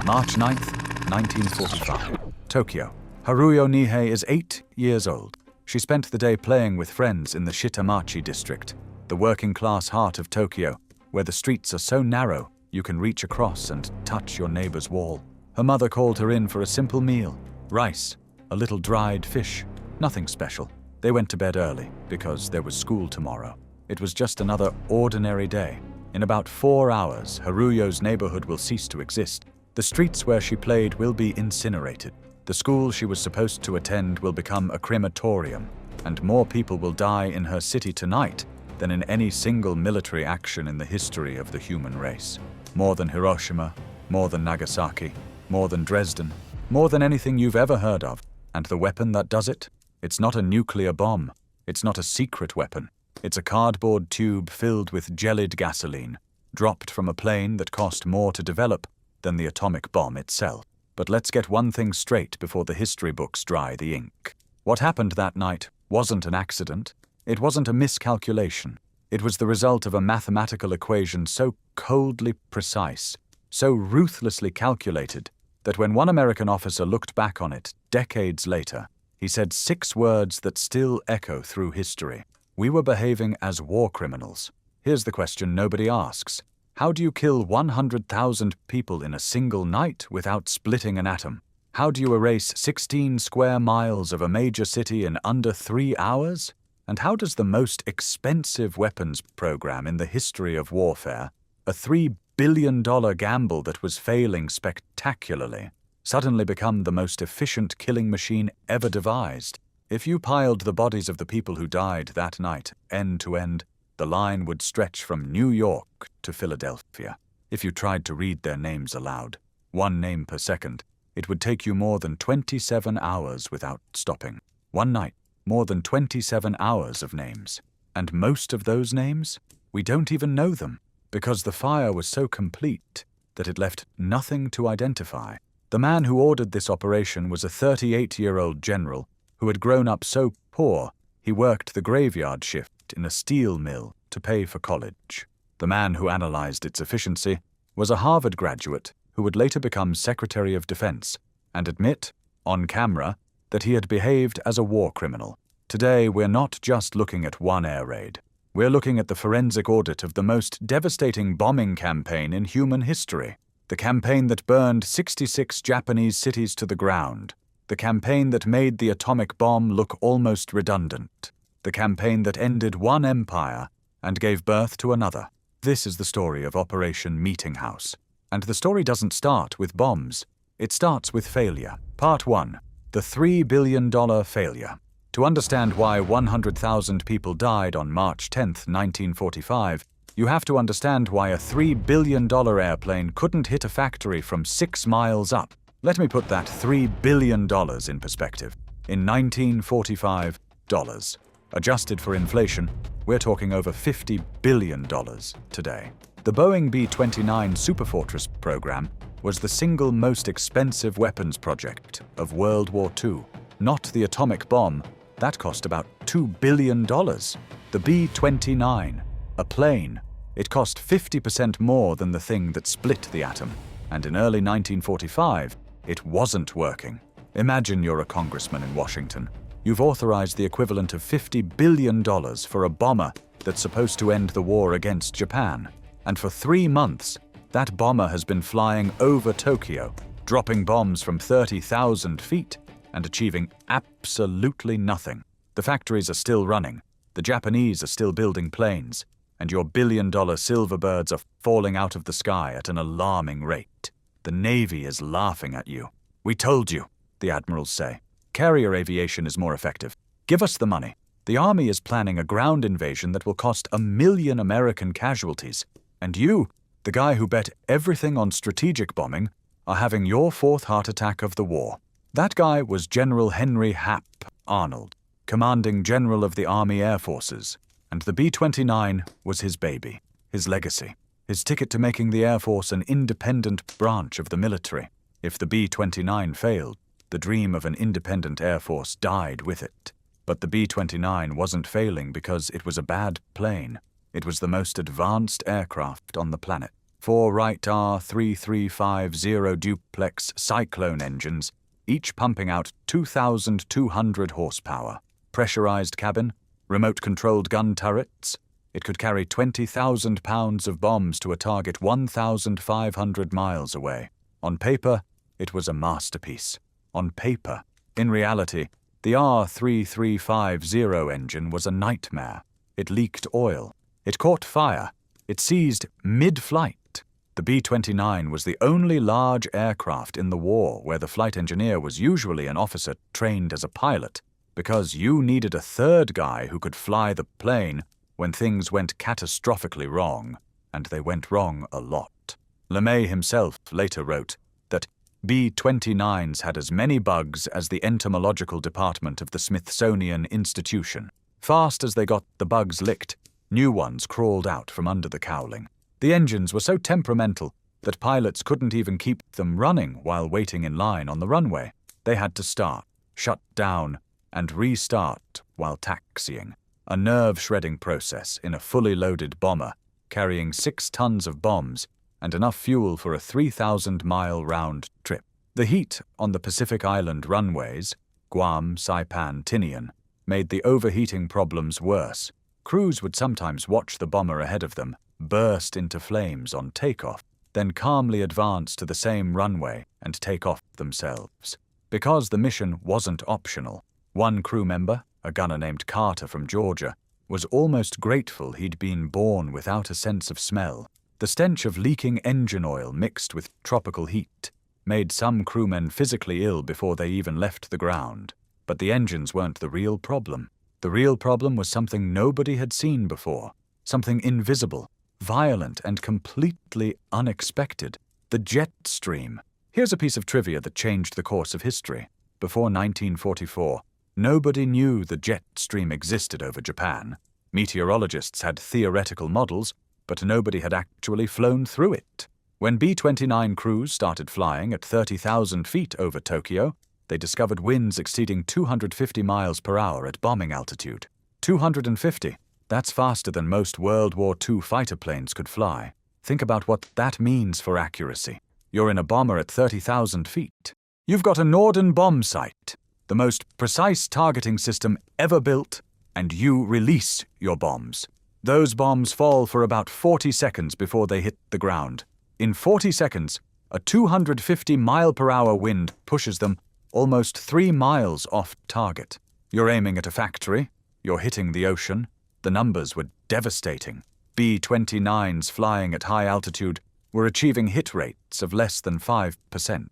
March 9th, 1945. Tokyo. Haruyo Nihei is 8 years old. She spent the day playing with friends in the Shitamachi district, the working-class heart of Tokyo, where the streets are so narrow you can reach across and touch your neighbor's wall. Her mother called her in for a simple meal: rice, a little dried fish, nothing special. They went to bed early because there was school tomorrow. It was just another ordinary day. In about 4 hours, Haruyo's neighborhood will cease to exist. The streets where she played will be incinerated. The school she was supposed to attend will become a crematorium, and more people will die in her city tonight than in any single military action in the history of the human race. More than Hiroshima, more than Nagasaki, more than Dresden, more than anything you've ever heard of. And the weapon that does it? It's not a nuclear bomb. It's not a secret weapon. It's a cardboard tube filled with gelid gasoline, dropped from a plane that cost more to develop than the atomic bomb itself. But let's get one thing straight before the history books dry the ink. What happened that night wasn't an accident. It wasn't a miscalculation. It was the result of a mathematical equation so coldly precise, so ruthlessly calculated, that when one American officer looked back on it decades later, he said 6 words that still echo through history. We were behaving as war criminals. Here's the question nobody asks. How do you kill 100,000 people in a single night without splitting an atom? How do you erase 16 square miles of a major city in under 3 hours? And how does the most expensive weapons program in the history of warfare, a $3 billion gamble that was failing spectacularly, suddenly become the most efficient killing machine ever devised? If you piled the bodies of the people who died that night end to end, the line would stretch from New York to Philadelphia. If you tried to read their names aloud, 1 name per second, it would take you more than 27 hours without stopping. One night, more than 27 hours of names. And most of those names, we don't even know them, because the fire was so complete that it left nothing to identify. The man who ordered this operation was a 38-year-old general who had grown up so poor he worked the graveyard shift in a steel mill to pay for college. The man who analyzed its efficiency was a Harvard graduate who would later become Secretary of Defense and admit, on camera, that he had behaved as a war criminal. Today, we're not just looking at one air raid. We're looking at the forensic audit of the most devastating bombing campaign in human history. The campaign that burned 66 Japanese cities to the ground. The campaign that made the atomic bomb look almost redundant. The campaign that ended one empire and gave birth to another. This is the story of Operation Meeting House. And the story doesn't start with bombs. It starts with failure. Part 1. The $3 billion failure. To understand why 100,000 people died on March 10, 1945, you have to understand why a $3 billion airplane couldn't hit a factory from 6 miles up. Let me put that $3 billion in perspective. In 1945 dollars, adjusted for inflation, we're talking over $50 billion today. The Boeing B-29 Superfortress program was the single most expensive weapons project of World War II. Not the atomic bomb. That cost about $2 billion. The B-29, a plane, it cost 50% more than the thing that split the atom. And in early 1945, it wasn't working. Imagine you're a congressman in Washington. You've authorized the equivalent of $50 billion for a bomber that's supposed to end the war against Japan. And for 3 months, that bomber has been flying over Tokyo, dropping bombs from 30,000 feet and achieving absolutely nothing. The factories are still running, the Japanese are still building planes, and your billion-dollar silver birds are falling out of the sky at an alarming rate. The Navy is laughing at you. We told you, the admirals say. Carrier aviation is more effective. Give us the money. The Army is planning a ground invasion that will cost 1 million American casualties. And you, the guy who bet everything on strategic bombing, are having your 4th heart attack of the war. That guy was General Henry Hap Arnold, commanding general of the Army Air Forces, and the B-29 was his baby, his legacy, his ticket to making the Air Force an independent branch of the military. If the B-29 failed, the dream of an independent Air Force died with it. But the B-29 wasn't failing because it was a bad plane. It was the most advanced aircraft on the planet. 4 Wright R3350 duplex Cyclone engines, each pumping out 2,200 horsepower. Pressurized cabin, remote-controlled gun turrets. It could carry 20,000 pounds of bombs to a target 1,500 miles away. On paper, it was a masterpiece. On paper. In reality, the R3350 engine was a nightmare. It leaked oil. It caught fire. It seized mid-flight. The B-29 was the only large aircraft in the war where the flight engineer was usually an officer trained as a pilot, because you needed a third guy who could fly the plane when things went catastrophically wrong, and they went wrong a lot. LeMay himself later wrote that B-29s had as many bugs as the entomological department of the Smithsonian Institution. Fast as they got the bugs licked, new ones crawled out from under the cowling. The engines were so temperamental that pilots couldn't even keep them running while waiting in line on the runway. They had to start, shut down, and restart while taxiing. A nerve-shredding process in a fully loaded bomber carrying 6 tons of bombs and enough fuel for a 3,000-mile round trip. The heat on the Pacific Island runways, Guam, Saipan, Tinian, made the overheating problems worse. Crews would sometimes watch the bomber ahead of them burst into flames on takeoff, then calmly advance to the same runway and take off themselves. Because the mission wasn't optional, one crew member, a gunner named Carter from Georgia, was almost grateful he'd been born without a sense of smell. The stench of leaking engine oil mixed with tropical heat made some crewmen physically ill before they even left the ground. But the engines weren't the real problem. The real problem was something nobody had seen before, something invisible, violent, and completely unexpected: the jet stream. Here's a piece of trivia that changed the course of history. Before 1944, nobody knew the jet stream existed over Japan. Meteorologists had theoretical models, but nobody had actually flown through it. When B-29 crews started flying at 30,000 feet over Tokyo, they discovered winds exceeding 250 miles per hour at bombing altitude. 250. That's faster than most World War II fighter planes could fly. Think about what that means for accuracy. You're in a bomber at 30,000 feet. You've got a Norden bomb sight, the most precise targeting system ever built, and you release your bombs. Those bombs fall for about 40 seconds before they hit the ground. In 40 seconds, a 250-mile-per-hour wind pushes them almost 3 miles off target. You're aiming at a factory. You're hitting the ocean. The numbers were devastating. B-29s flying at high altitude were achieving hit rates of less than 5%.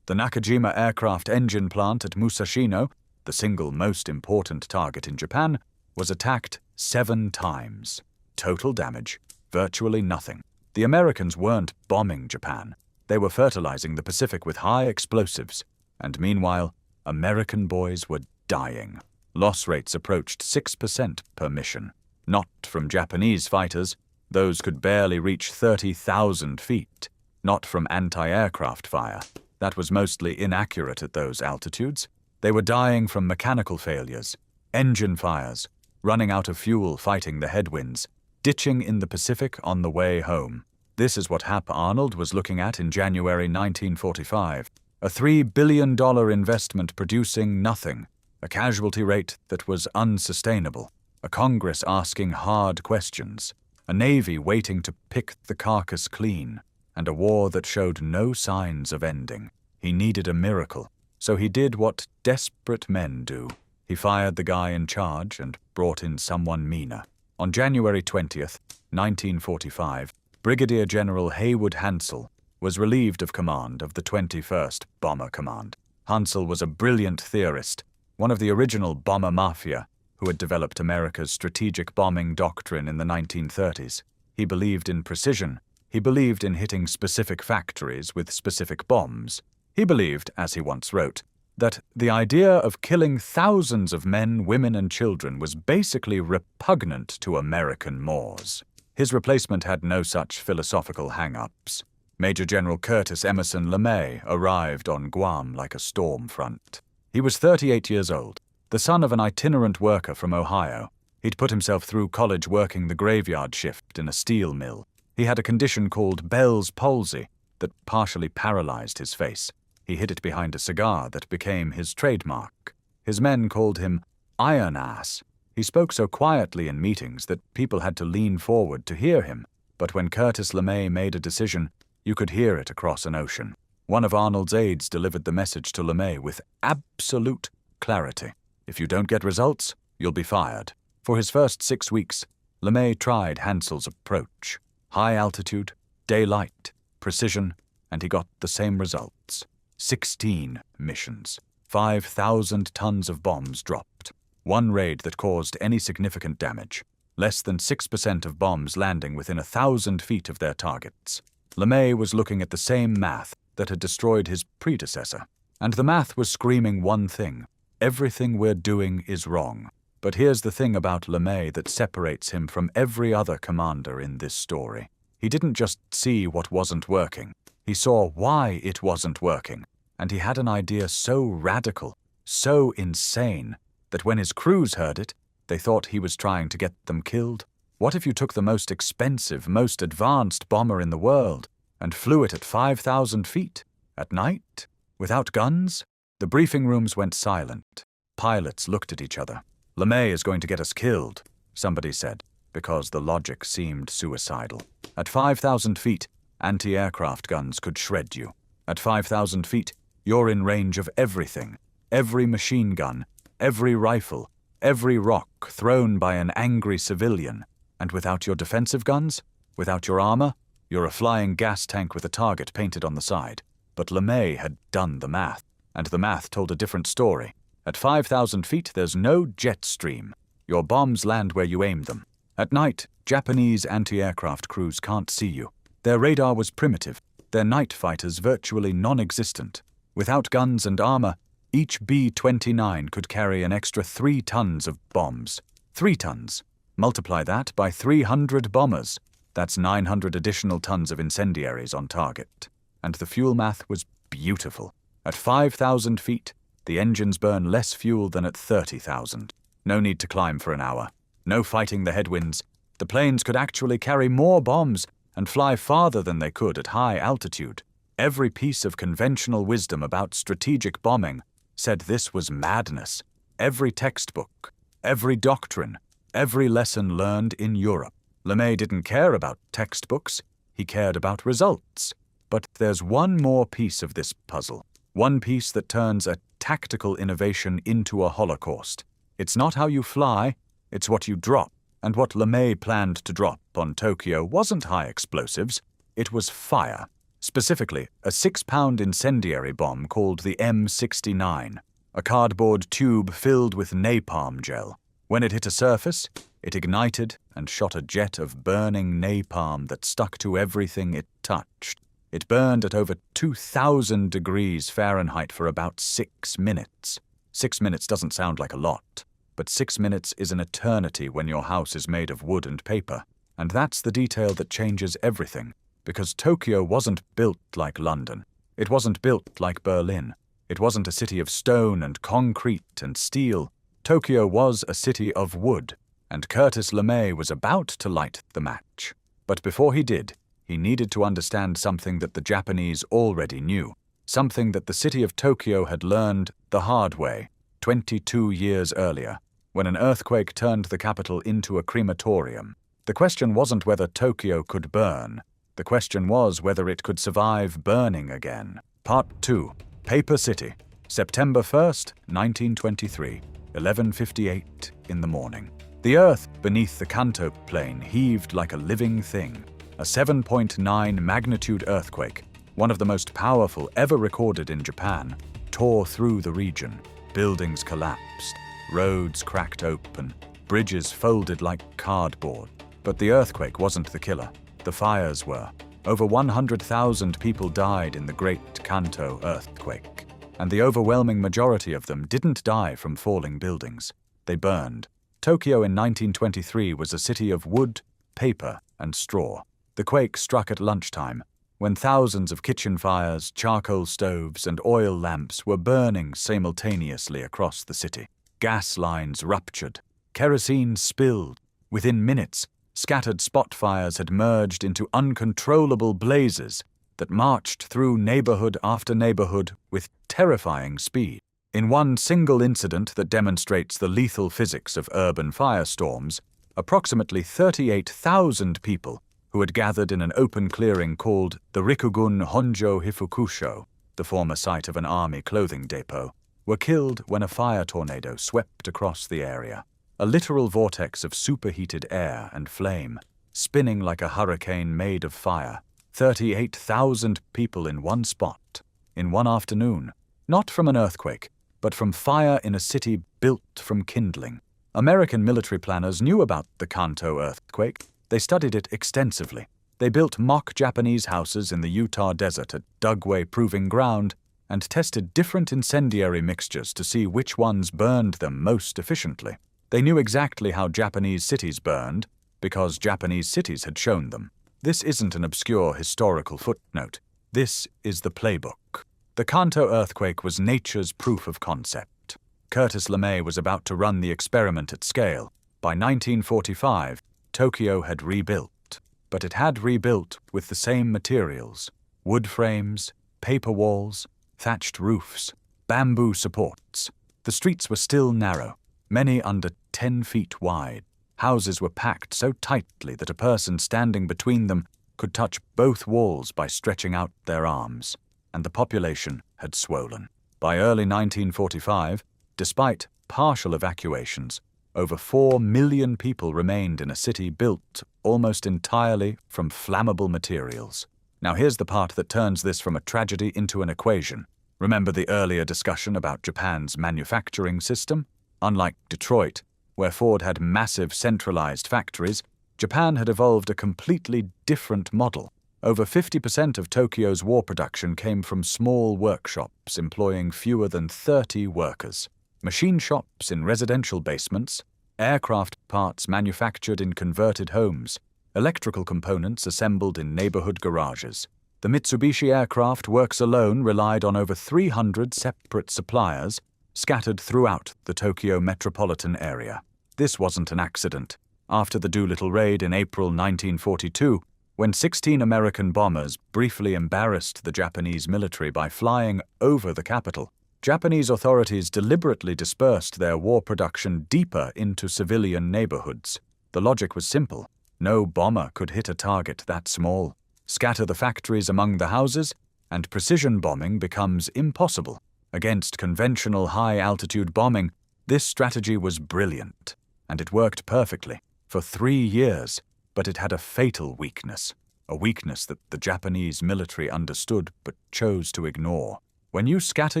The Nakajima aircraft engine plant at Musashino, the single most important target in Japan, was attacked 7 times. Total damage, virtually nothing. The Americans weren't bombing Japan. They were fertilizing the Pacific with high explosives. And meanwhile, American boys were dying. Loss rates approached 6% per mission. Not from Japanese fighters. Those could barely reach 30,000 feet. Not from anti-aircraft fire. That was mostly inaccurate at those altitudes. They were dying from mechanical failures, engine fires, running out of fuel fighting the headwinds, ditching in the Pacific on the way home. This is what Hap Arnold was looking at in January 1945. A $3 billion investment producing nothing. A casualty rate that was unsustainable. A Congress asking hard questions. A Navy waiting to pick the carcass clean. And a war that showed no signs of ending. He needed a miracle. So he did what desperate men do. He fired the guy in charge and brought in someone meaner. On January 20th, 1945, Brigadier General Haywood Hansell was relieved of command of the 21st Bomber Command. Hansell was a brilliant theorist, one of the original bomber mafia who had developed America's strategic bombing doctrine in the 1930s. He believed in precision. He believed in hitting specific factories with specific bombs. He believed, as he once wrote, that the idea of killing thousands of men, women, and children was basically repugnant to American mores. His replacement had no such philosophical hang-ups. Major General Curtis Emerson LeMay arrived on Guam like a storm front. He was 38 years old, the son of an itinerant worker from Ohio. He'd put himself through college working the graveyard shift in a steel mill. He had a condition called Bell's palsy that partially paralyzed his face. He hid it behind a cigar that became his trademark. His men called him Iron Ass. He spoke so quietly in meetings that people had to lean forward to hear him, but when Curtis LeMay made a decision, you could hear it across an ocean. One of Arnold's aides delivered the message to LeMay with absolute clarity. If you don't get results, you'll be fired. For his first 6 weeks, LeMay tried Hansel's approach. High altitude, daylight, precision, and he got the same results. 16 missions. 5,000 tons of bombs dropped. One raid that caused any significant damage. Less than 6% of bombs landing within 1,000 feet of their targets. LeMay was looking at the same math that had destroyed his predecessor. And the math was screaming one thing. Everything we're doing is wrong. But here's the thing about LeMay that separates him from every other commander in this story. He didn't just see what wasn't working. He saw why it wasn't working. And he had an idea so radical, so insane, that when his crews heard it, they thought he was trying to get them killed. What if you took the most expensive, most advanced bomber in the world and flew it at 5,000 feet, at night, without guns? The briefing rooms went silent. Pilots looked at each other. LeMay is going to get us killed, somebody said, because the logic seemed suicidal. At 5,000 feet, anti-aircraft guns could shred you. At 5,000 feet, you're in range of everything. Every machine gun, every rifle, every rock thrown by an angry civilian. And without your defensive guns, without your armor, you're a flying gas tank with a target painted on the side. But LeMay had done the math, and the math told a different story. At 5,000 feet, there's no jet stream. Your bombs land where you aim them. At night, Japanese anti-aircraft crews can't see you. Their radar was primitive, their night fighters virtually non-existent. Without guns and armor, each B-29 could carry an extra 3 tons of bombs. 3 tons. Multiply that by 300 bombers. That's 900 additional tons of incendiaries on target. And the fuel math was beautiful. At 5,000 feet, the engines burn less fuel than at 30,000. No need to climb for an hour. No fighting the headwinds. The planes could actually carry more bombs and fly farther than they could at high altitude. Every piece of conventional wisdom about strategic bombing said this was madness. Every textbook, every doctrine, every lesson learned in Europe. LeMay didn't care about textbooks. He cared about results. But there's one more piece of this puzzle. One piece that turns a tactical innovation into a holocaust. It's not how you fly, it's what you drop. And what LeMay planned to drop on Tokyo wasn't high explosives, it was fire. Specifically, a 6-pound incendiary bomb called the M69, a cardboard tube filled with napalm gel. When it hit a surface, it ignited and shot a jet of burning napalm that stuck to everything it touched. It burned at over 2,000 degrees Fahrenheit for about 6 minutes. 6 minutes doesn't sound like a lot, but 6 minutes is an eternity when your house is made of wood and paper. And that's the detail that changes everything, because Tokyo wasn't built like London. It wasn't built like Berlin. It wasn't a city of stone and concrete and steel. Tokyo was a city of wood, and Curtis LeMay was about to light the match. But before he did, he needed to understand something that the Japanese already knew, something that the city of Tokyo had learned the hard way 22 years earlier, when an earthquake turned the capital into a crematorium. The question wasn't whether Tokyo could burn. The question was whether it could survive burning again. Part 2. Paper City. September 1st, 1923, 11:58 in the morning. The earth beneath the Kanto plain heaved like a living thing. A 7.9 magnitude earthquake, one of the most powerful ever recorded in Japan, tore through the region. Buildings collapsed, roads cracked open, bridges folded like cardboard. But the earthquake wasn't the killer. The fires were. Over 100,000 people died in the Great Kanto earthquake, and the overwhelming majority of them didn't die from falling buildings. They burned. Tokyo in 1923 was a city of wood, paper, and straw. The quake struck at lunchtime, when thousands of kitchen fires, charcoal stoves, and oil lamps were burning simultaneously across the city. Gas lines ruptured. Kerosene spilled. Within minutes, Scattered spot fires had merged into uncontrollable blazes that marched through neighborhood after neighborhood with terrifying speed. In one single incident that demonstrates the lethal physics of urban firestorms, approximately 38,000 people who had gathered in an open clearing called the Rikugun Honjo Hifukusho, the former site of an army clothing depot, were killed when a fire tornado swept across the area. A literal vortex of superheated air and flame, spinning like a hurricane made of fire. 38,000 people in one spot, in one afternoon, not from an earthquake, but from fire in a city built from kindling. American military planners knew about the Kanto earthquake. They studied it extensively. They built mock Japanese houses in the Utah desert at Dugway Proving Ground and tested different incendiary mixtures to see which ones burned them most efficiently. They knew exactly how Japanese cities burned because Japanese cities had shown them. This isn't an obscure historical footnote. This is the playbook. The Kanto earthquake was nature's proof of concept. LeMay was about to run the experiment at scale. By 1945, Tokyo had rebuilt, but it had rebuilt with the same materials: wood frames, paper walls, thatched roofs, bamboo supports. The streets were still narrow, many under 10 feet wide. Houses were packed so tightly that a person standing between them could touch both walls by stretching out their arms, and the population had swollen. By early 1945, despite partial evacuations, over 4 million people remained in a city built almost entirely from flammable materials. Now here's the part that turns this from a tragedy into an equation. Remember the earlier discussion about Japan's manufacturing system? Unlike Detroit, where Ford had massive centralized factories, Japan had evolved a completely different model. Over 50% of Tokyo's war production came from small workshops employing fewer than 30 workers. Machine shops in residential basements, aircraft parts manufactured in converted homes, electrical components assembled in neighborhood garages. The Mitsubishi aircraft works alone relied on over 300 separate suppliers scattered throughout the Tokyo metropolitan area. This wasn't an accident. After the Doolittle raid in April 1942, when 16 American bombers briefly embarrassed the Japanese military by flying over the capital, Japanese authorities deliberately dispersed their war production deeper into civilian neighborhoods. The logic was simple. No bomber could hit a target that small. Scatter the factories among the houses, and precision bombing becomes impossible. Against conventional high-altitude bombing, this strategy was brilliant, and it worked perfectly for 3 years, but it had a fatal weakness, a weakness that the Japanese military understood but chose to ignore. When you scatter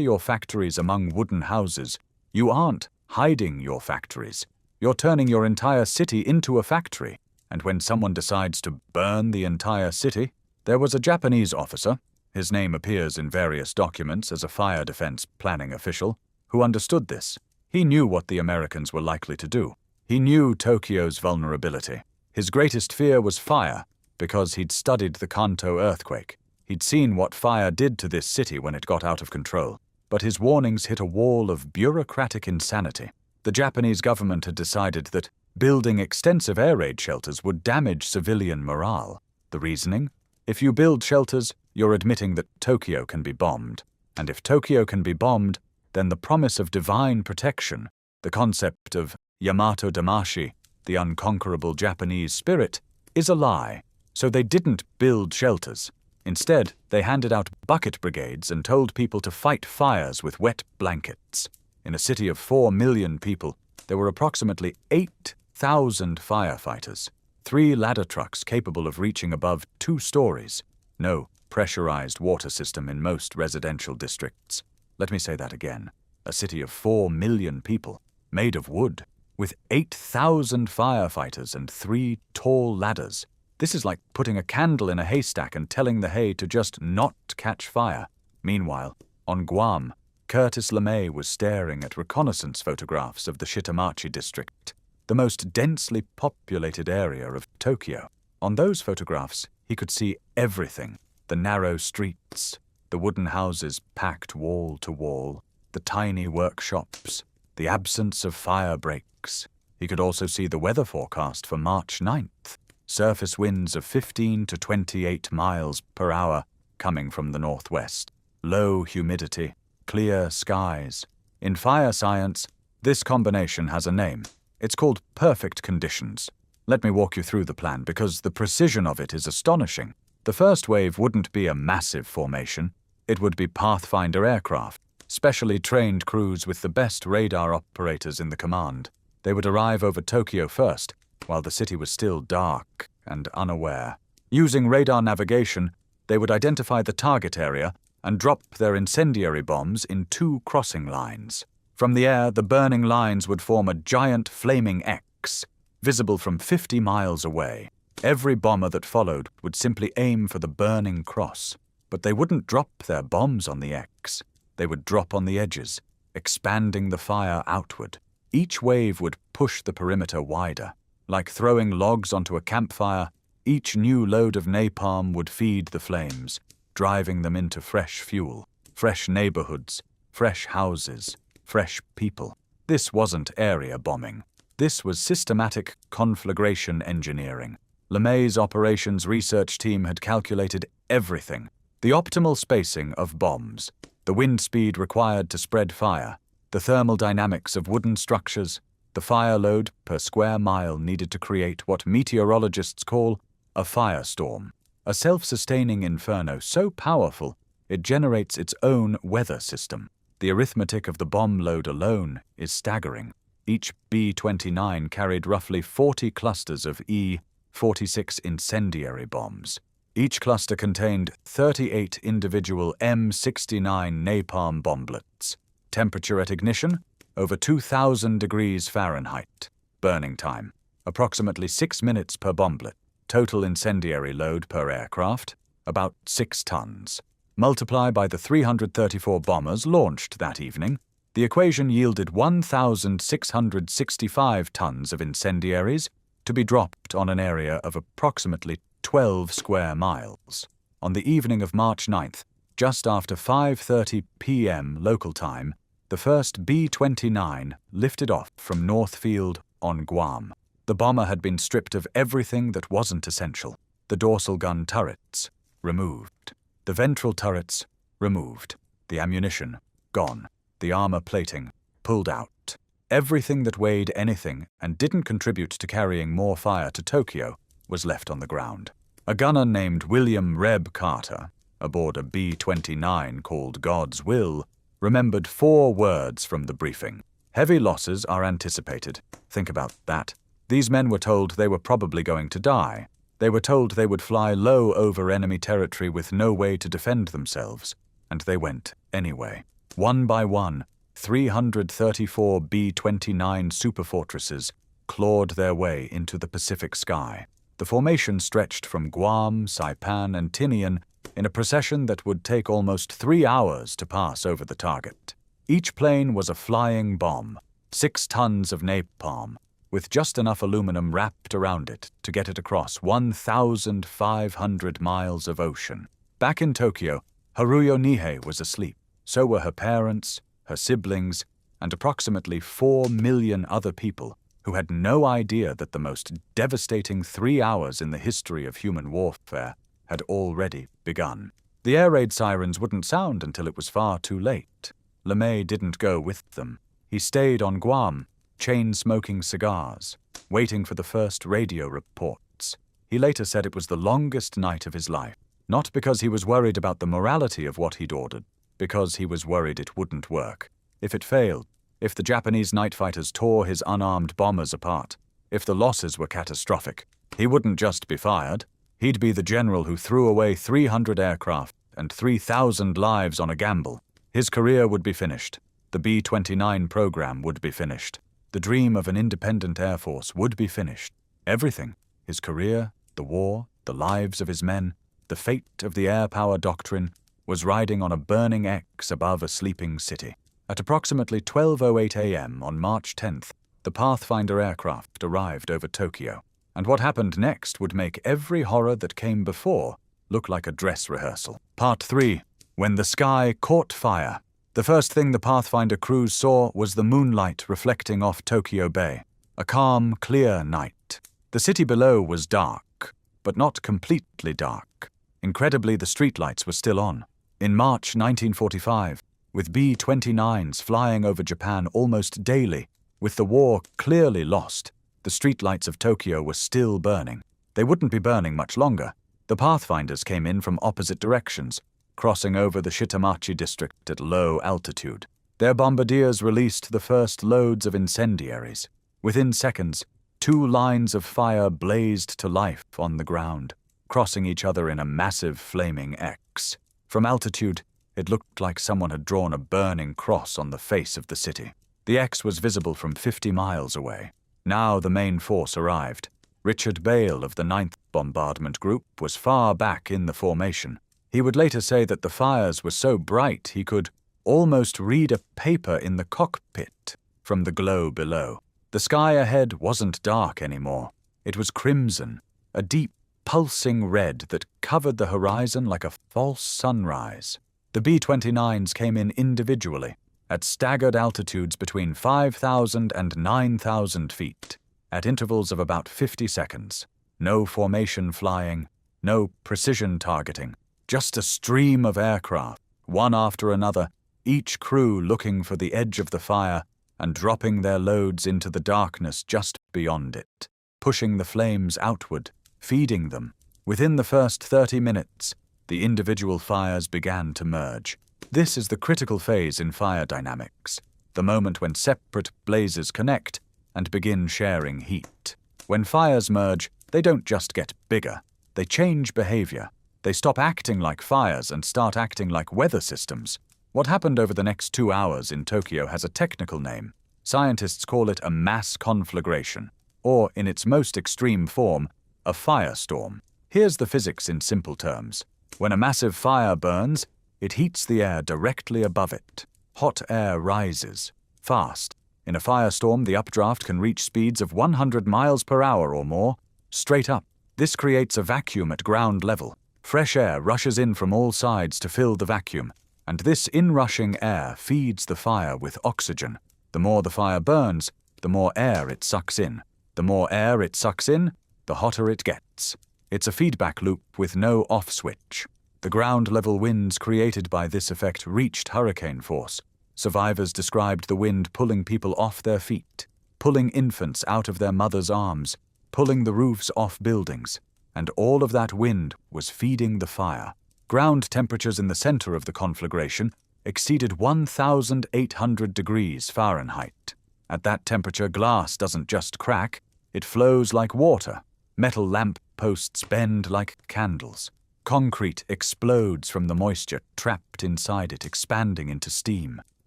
your factories among wooden houses, you aren't hiding your factories. You're turning your entire city into a factory, and when someone decides to burn the entire city, there was a Japanese officer, his name appears in various documents as a fire defense planning official, who understood this. He knew what the Americans were likely to do. He knew Tokyo's vulnerability. His greatest fear was fire, because he'd studied the Kanto earthquake. He'd seen what fire did to this city when it got out of control. But his warnings hit a wall of bureaucratic insanity. The Japanese government had decided that building extensive air raid shelters would damage civilian morale. The reasoning? If you build shelters, you're admitting that Tokyo can be bombed. And if Tokyo can be bombed, then the promise of divine protection, the concept of Yamato Damashi, the unconquerable Japanese spirit, is a lie. So they didn't build shelters. Instead, they handed out bucket brigades and told people to fight fires with wet blankets. In a city of 4 million people, there were approximately 8,000 firefighters, 3 ladder trucks capable of reaching above 2 stories, no pressurized water system in most residential districts. Let me say that again. A city of 4 million people, made of wood, with 8,000 firefighters and 3 tall ladders. This is like putting a candle in a haystack and telling the hay to just not catch fire. Meanwhile, on Guam, LeMay was staring at reconnaissance photographs of the Shitamachi district, the most densely populated area of Tokyo. On those photographs, he could see everything: the narrow streets, the wooden houses packed wall to wall, the tiny workshops, the absence of fire breaks. He could also see the weather forecast for March 9th. Surface winds of 15 to 28 miles per hour coming from the northwest. Low humidity, clear skies. In fire science, this combination has a name. It's called perfect conditions. Let me walk you through the plan because the precision of it is astonishing. The first wave wouldn't be a massive formation. It would be Pathfinder aircraft, specially trained crews with the best radar operators in the command. They would arrive over Tokyo first, while the city was still dark and unaware. Using radar navigation, they would identify the target area and drop their incendiary bombs in 2 crossing lines. From the air, the burning lines would form a giant flaming X, visible from 50 miles away. Every bomber that followed would simply aim for the burning cross, but they wouldn't drop their bombs on the X. They would drop on the edges, expanding the fire outward. Each wave would push the perimeter wider. Like throwing logs onto a campfire, each new load of napalm would feed the flames, driving them into fresh fuel, fresh neighborhoods, fresh houses, fresh people. This wasn't area bombing. This was systematic conflagration engineering. LeMay's operations research team had calculated everything. The optimal spacing of bombs, the wind speed required to spread fire, the thermal dynamics of wooden structures, the fire load per square mile needed to create what meteorologists call a firestorm, a self-sustaining inferno so powerful it generates its own weather system. The arithmetic of the bomb load alone is staggering. Each B-29 carried roughly 40 clusters of E-46 incendiary bombs. Each cluster contained 38 individual M69 napalm bomblets. Temperature at ignition, over 2,000 degrees Fahrenheit. Burning time, approximately 6 minutes per bomblet. Total incendiary load per aircraft, about 6 tons. Multiply by the 334 bombers launched that evening, the equation yielded 1,665 tons of incendiaries to be dropped on an area of approximately 12 square miles. On the evening of March 9th, just after 5:30 p.m. local time, the first B-29 lifted off from Northfield on Guam. The bomber had been stripped of everything that wasn't essential. The dorsal gun turrets, removed. The ventral turrets, removed. The ammunition, gone. The armor plating, pulled out. Everything that weighed anything and didn't contribute to carrying more fire to Tokyo was left on the ground. A gunner named William Reb Carter, aboard a B-29 called God's Will, remembered 4 words from the briefing. Heavy losses are anticipated. Think about that. These men were told they were probably going to die. They were told they would fly low over enemy territory with no way to defend themselves, and they went anyway. One by one, 334 B-29 superfortresses clawed their way into the Pacific sky. The formation stretched from Guam, Saipan, and Tinian in a procession that would take almost 3 hours to pass over the target. Each plane was a flying bomb, 6 tons of napalm, with just enough aluminum wrapped around it to get it across 1,500 miles of ocean. Back in Tokyo, Haruyo Nihei was asleep. So were her parents, her siblings, and approximately 4 million other people who had no idea that the most devastating 3 hours in the history of human warfare had already begun. The air raid sirens wouldn't sound until it was far too late. LeMay didn't go with them. He stayed on Guam, chain-smoking cigars, waiting for the first radio reports. He later said it was the longest night of his life, not because he was worried about the morality of what he'd ordered, because he was worried it wouldn't work. If it failed, if the Japanese night fighters tore his unarmed bombers apart, if the losses were catastrophic, he wouldn't just be fired. He'd be the general who threw away 300 aircraft and 3,000 lives on a gamble. His career would be finished. The B-29 program would be finished. The dream of an independent Air Force would be finished. Everything, his career, the war, the lives of his men, the fate of the air power doctrine, was riding on a burning X above a sleeping city. At approximately 12:08 a.m. on March 10th, the Pathfinder aircraft arrived over Tokyo, and what happened next would make every horror that came before look like a dress rehearsal. Part 3. When the sky caught fire. The first thing the Pathfinder crews saw was the moonlight reflecting off Tokyo Bay. A calm, clear night. The city below was dark, but not completely dark. Incredibly, the streetlights were still on. In March 1945, with B-29s flying over Japan almost daily, with the war clearly lost, the streetlights of Tokyo were still burning. They wouldn't be burning much longer. The Pathfinders came in from opposite directions, crossing over the Shitamachi district at low altitude. Their bombardiers released the first loads of incendiaries. Within seconds, 2 lines of fire blazed to life on the ground, crossing each other in a massive flaming X. From altitude, it looked like someone had drawn a burning cross on the face of the city. The X was visible from 50 miles away. Now the main force arrived. Richard Bale of the 9th Bombardment Group was far back in the formation. He would later say that the fires were so bright he could almost read a paper in the cockpit from the glow below. The sky ahead wasn't dark anymore. It was crimson, a deep, pulsing red that covered the horizon like a false sunrise. The B-29s came in individually, at staggered altitudes between 5,000 and 9,000 feet, at intervals of about 50 seconds. No formation flying, no precision targeting, just a stream of aircraft, one after another, each crew looking for the edge of the fire and dropping their loads into the darkness just beyond it, pushing the flames outward, feeding them. Within the first 30 minutes, the individual fires began to merge. This is the critical phase in fire dynamics, the moment when separate blazes connect and begin sharing heat. When fires merge, they don't just get bigger, they change behavior. They stop acting like fires and start acting like weather systems. What happened over the next 2 hours in Tokyo has a technical name. Scientists call it a mass conflagration, or, in its most extreme form, a firestorm. Here's the physics in simple terms. When a massive fire burns, it heats the air directly above it. Hot air rises, fast. In a firestorm, the updraft can reach speeds of 100 miles per hour or more, straight up. This creates a vacuum at ground level. Fresh air rushes in from all sides to fill the vacuum, and this inrushing air feeds the fire with oxygen. The more the fire burns, the more air it sucks in. The more air it sucks in, the hotter it gets. It's a feedback loop with no off switch. The ground-level winds created by this effect reached hurricane force. Survivors described the wind pulling people off their feet, pulling infants out of their mothers' arms, pulling the roofs off buildings, and all of that wind was feeding the fire. Ground temperatures in the center of the conflagration exceeded 1,800 degrees Fahrenheit. At that temperature, glass doesn't just crack, it flows like water. Metal lamp posts bend like candles. Concrete explodes from the moisture trapped inside it, expanding into steam.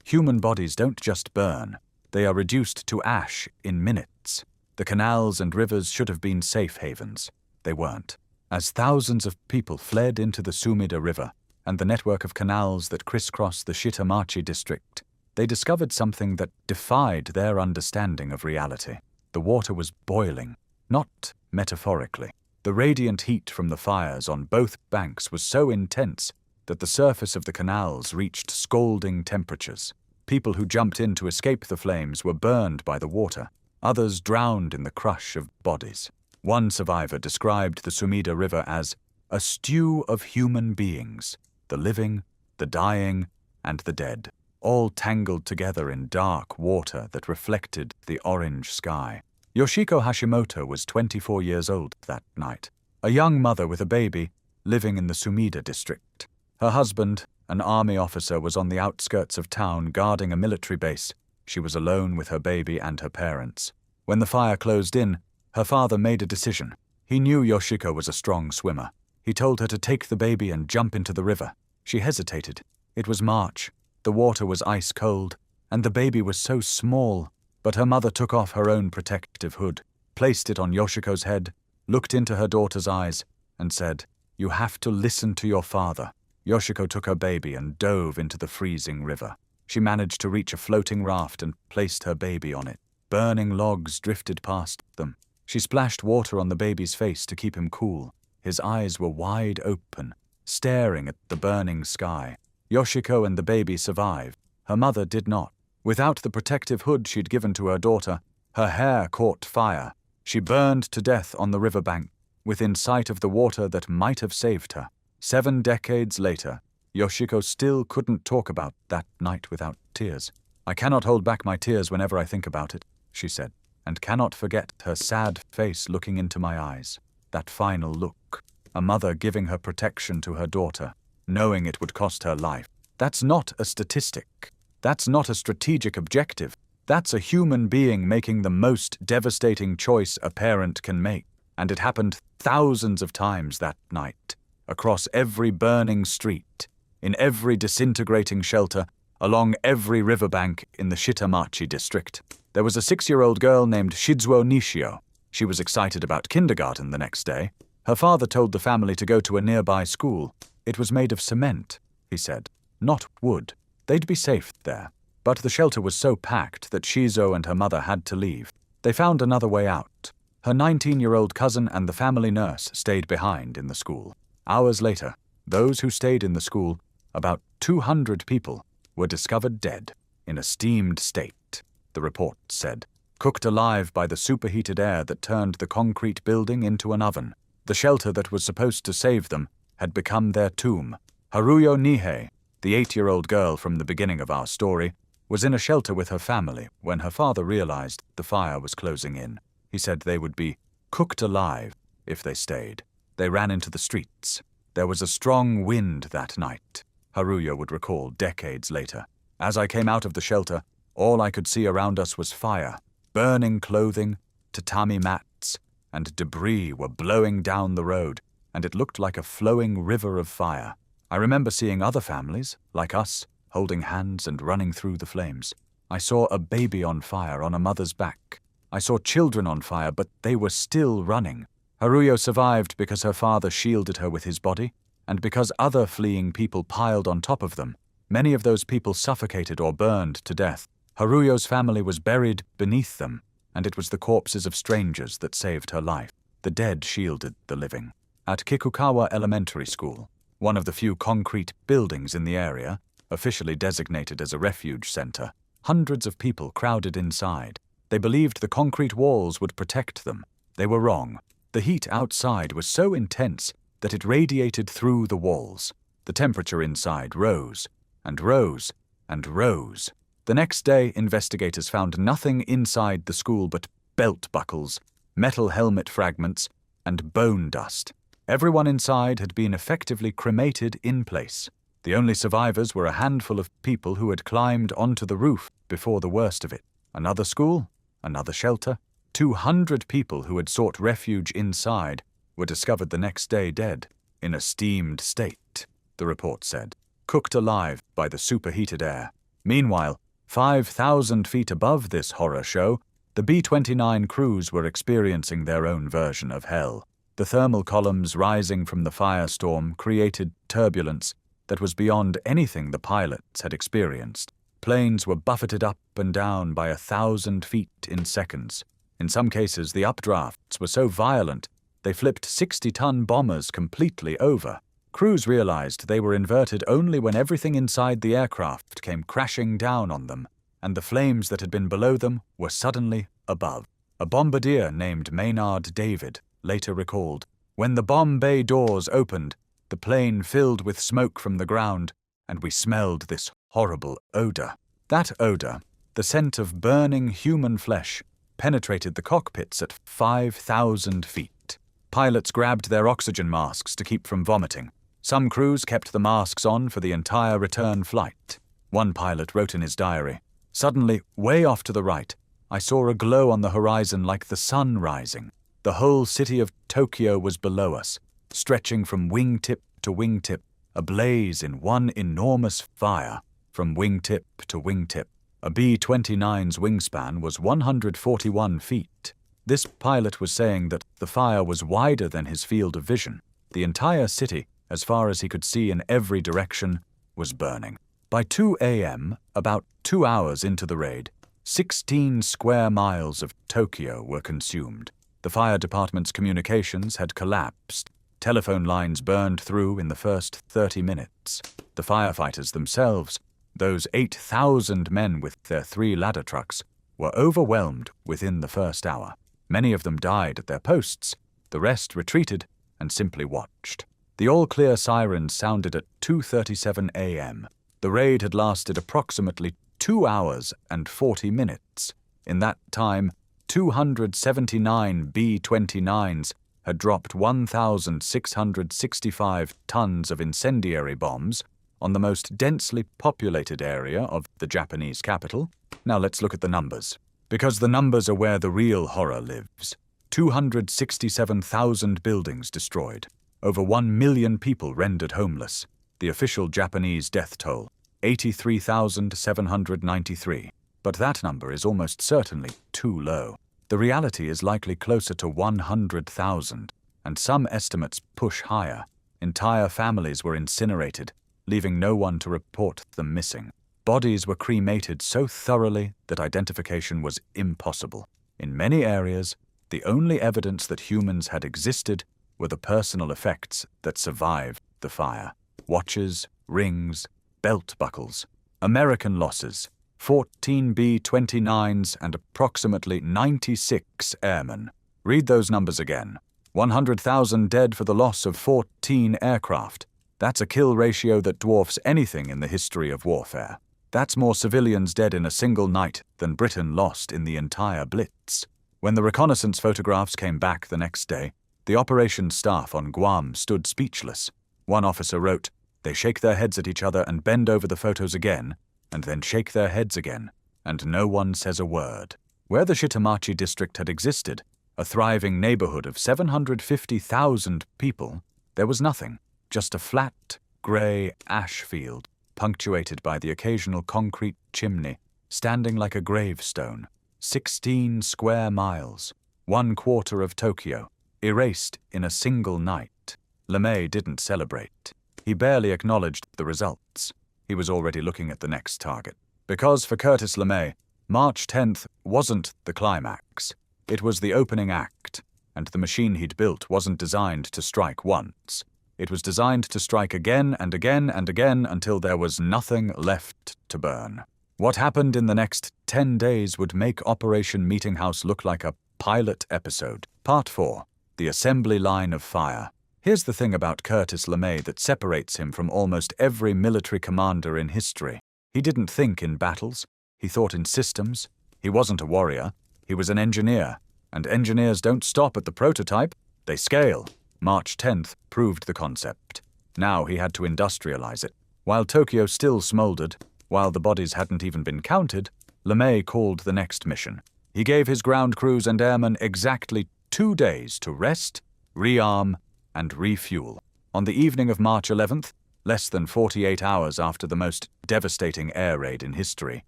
Human bodies don't just burn, they are reduced to ash in minutes. The canals and rivers should have been safe havens. They weren't. As thousands of people fled into the Sumida River and the network of canals that crisscross the Shitamachi district, they discovered something that defied their understanding of reality. The water was boiling, not metaphorically. The radiant heat from the fires on both banks was so intense that the surface of the canals reached scalding temperatures. People who jumped in to escape the flames were burned by the water. Others drowned in the crush of bodies. One survivor described the Sumida River as a stew of human beings, the living, the dying, and the dead, all tangled together in dark water that reflected the orange sky. Yoshiko Hashimoto was 24 years old that night, a young mother with a baby living in the Sumida district. Her husband, an army officer, was on the outskirts of town guarding a military base. She was alone with her baby and her parents. When the fire closed in, her father made a decision. He knew Yoshiko was a strong swimmer. He told her to take the baby and jump into the river. She hesitated. It was March. The water was ice cold, and the baby was so small. But her mother took off her own protective hood, placed it on Yoshiko's head, looked into her daughter's eyes, and said, "You have to listen to your father." Yoshiko took her baby and dove into the freezing river. She managed to reach a floating raft and placed her baby on it. Burning logs drifted past them. She splashed water on the baby's face to keep him cool. His eyes were wide open, staring at the burning sky. Yoshiko and the baby survived. Her mother did not. Without the protective hood she'd given to her daughter, Her hair caught fire. She burned to death on the riverbank, within sight of the water that might have saved her. 7 decades later, Yoshiko still couldn't talk about that night without tears. "I cannot hold back my tears whenever I think about it," she said, and cannot forget her sad face looking into my eyes. That final look. A mother giving her protection to her daughter, knowing it would cost her life. That's not a statistic. That's not a strategic objective. That's a human being making the most devastating choice a parent can make. And it happened thousands of times that night, across every burning street, in every disintegrating shelter, along every riverbank in the Shitamachi district. There was a 6-year-old girl named Shizuo Nishio. She was excited about kindergarten the next day. Her father told the family to go to a nearby school. It was made of cement, he said, not wood. They'd be safe there. But the shelter was so packed that Shizuo and her mother had to leave. They found another way out. Her 19-year-old cousin and the family nurse stayed behind in the school. Hours later, those who stayed in the school, about 200 people, were discovered dead, in a steamed state, the report said, cooked alive by the superheated air that turned the concrete building into an oven. The shelter that was supposed to save them had become their tomb. Haruyo Nihei, the 8-year-old girl from the beginning of our story, was in a shelter with her family when her father realized the fire was closing in. He said they would be cooked alive if they stayed. They ran into the streets. There was a strong wind that night, Haruyo would recall decades later. As I came out of the shelter, all I could see around us was fire. Burning clothing, tatami mats, and debris were blowing down the road, and it looked like a flowing river of fire. I remember seeing other families, like us, holding hands and running through the flames. I saw a baby on fire on a mother's back. I saw children on fire, but they were still running. Haruyo survived because her father shielded her with his body, and because other fleeing people piled on top of them. Many of those people suffocated or burned to death. Haruyo's family was buried beneath them, and it was the corpses of strangers that saved her life. The dead shielded the living. At Kikukawa Elementary School, one of the few concrete buildings in the area, officially designated as a refuge center, hundreds of people crowded inside. They believed the concrete walls would protect them. They were wrong. The heat outside was so intense that it radiated through the walls. The temperature inside rose, and rose, and rose. The next day, investigators found nothing inside the school but belt buckles, metal helmet fragments, and bone dust. Everyone inside had been effectively cremated in place. The only survivors were a handful of people who had climbed onto the roof before the worst of it. Another school, another shelter. 200 people who had sought refuge inside were discovered the next day dead, in a steamed state, the report said, cooked alive by the superheated air. Meanwhile, 5,000 feet above this horror show, the B-29 crews were experiencing their own version of hell. The thermal columns rising from the firestorm created turbulence that was beyond anything the pilots had experienced. Planes were buffeted up and down by 1,000 feet in seconds. In some cases, the updrafts were so violent they flipped 60-ton bombers completely over. Crews realized they were inverted only when everything inside the aircraft came crashing down on them, and the flames that had been below them were suddenly above. A bombardier named Maynard David later recalled, "When the bomb bay doors opened, the plane filled with smoke from the ground, and we smelled this horrible odor. That odor, the scent of burning human flesh, penetrated the cockpits at 5,000 feet. Pilots grabbed their oxygen masks to keep from vomiting. Some crews kept the masks on for the entire return flight. One pilot wrote in his diary, "Suddenly, way off to the right, I saw a glow on the horizon like the sun rising. The whole city of Tokyo was below us, stretching from wingtip to wingtip, ablaze in one enormous fire, from wingtip to wingtip. A B-29's wingspan was 141 feet. This pilot was saying that the fire was wider than his field of vision. The entire city, as far as he could see in every direction, was burning. By 2 a.m., about 2 hours into the raid, 16 square miles of Tokyo were consumed. The fire department's communications had collapsed. Telephone lines burned through in the first 30 minutes. The firefighters themselves, those 8,000 men with their 3 ladder trucks, were overwhelmed within the first hour. Many of them died at their posts, the rest retreated and simply watched. The all-clear sirens sounded at 2:37 a.m. The raid had lasted approximately 2 hours and 40 minutes. In that time, 279 B-29s had dropped 1,665 tons of incendiary bombs on the most densely populated area of the Japanese capital. Now let's look at the numbers, because the numbers are where the real horror lives. 267,000 buildings destroyed, over 1 million people rendered homeless. The official Japanese death toll, 83,793. But that number is almost certainly too low. The reality is likely closer to 100,000, and some estimates push higher. Entire families were incinerated, leaving no one to report them missing. Bodies were cremated so thoroughly that identification was impossible. In many areas, the only evidence that humans had existed were the personal effects that survived the fire. Watches, rings, belt buckles. American losses: 14 B-29s and approximately 96 airmen. Read those numbers again. 100,000 dead for the loss of 14 aircraft. That's a kill ratio that dwarfs anything in the history of warfare. That's more civilians dead in a single night than Britain lost in the entire Blitz. When the reconnaissance photographs came back the next day, the operations staff on Guam stood speechless. One officer wrote, "They shake their heads at each other and bend over the photos again, and then shake their heads again, and no one says a word." Where the Shitamachi district had existed, a thriving neighborhood of 750,000 people, there was nothing, just a flat, gray ash field, punctuated by the occasional concrete chimney, standing like a gravestone. 16 square miles, 1/4 of Tokyo, erased in a single night. LeMay didn't celebrate. He barely acknowledged the results. He was already looking at the next target. Because for Curtis LeMay, March 10th wasn't the climax. It was the opening act, and the machine he'd built wasn't designed to strike once. It was designed to strike again and again and again until there was nothing left to burn. What happened in the next 10 days would make Operation Meeting House look like a pilot episode. Part 4. The Assembly Line of Fire. Here's the thing about Curtis LeMay that separates him from almost every military commander in history. He didn't think in battles. He thought in systems. He wasn't a warrior. He was an engineer. And engineers don't stop at the prototype. They scale. March 10th proved the concept. Now he had to industrialize it. While Tokyo still smoldered, while the bodies hadn't even been counted, LeMay called the next mission. He gave his ground crews and airmen exactly 2 days to rest, rearm, and refuel. On the evening of March 11th, less than 48 hours after the most devastating air raid in history,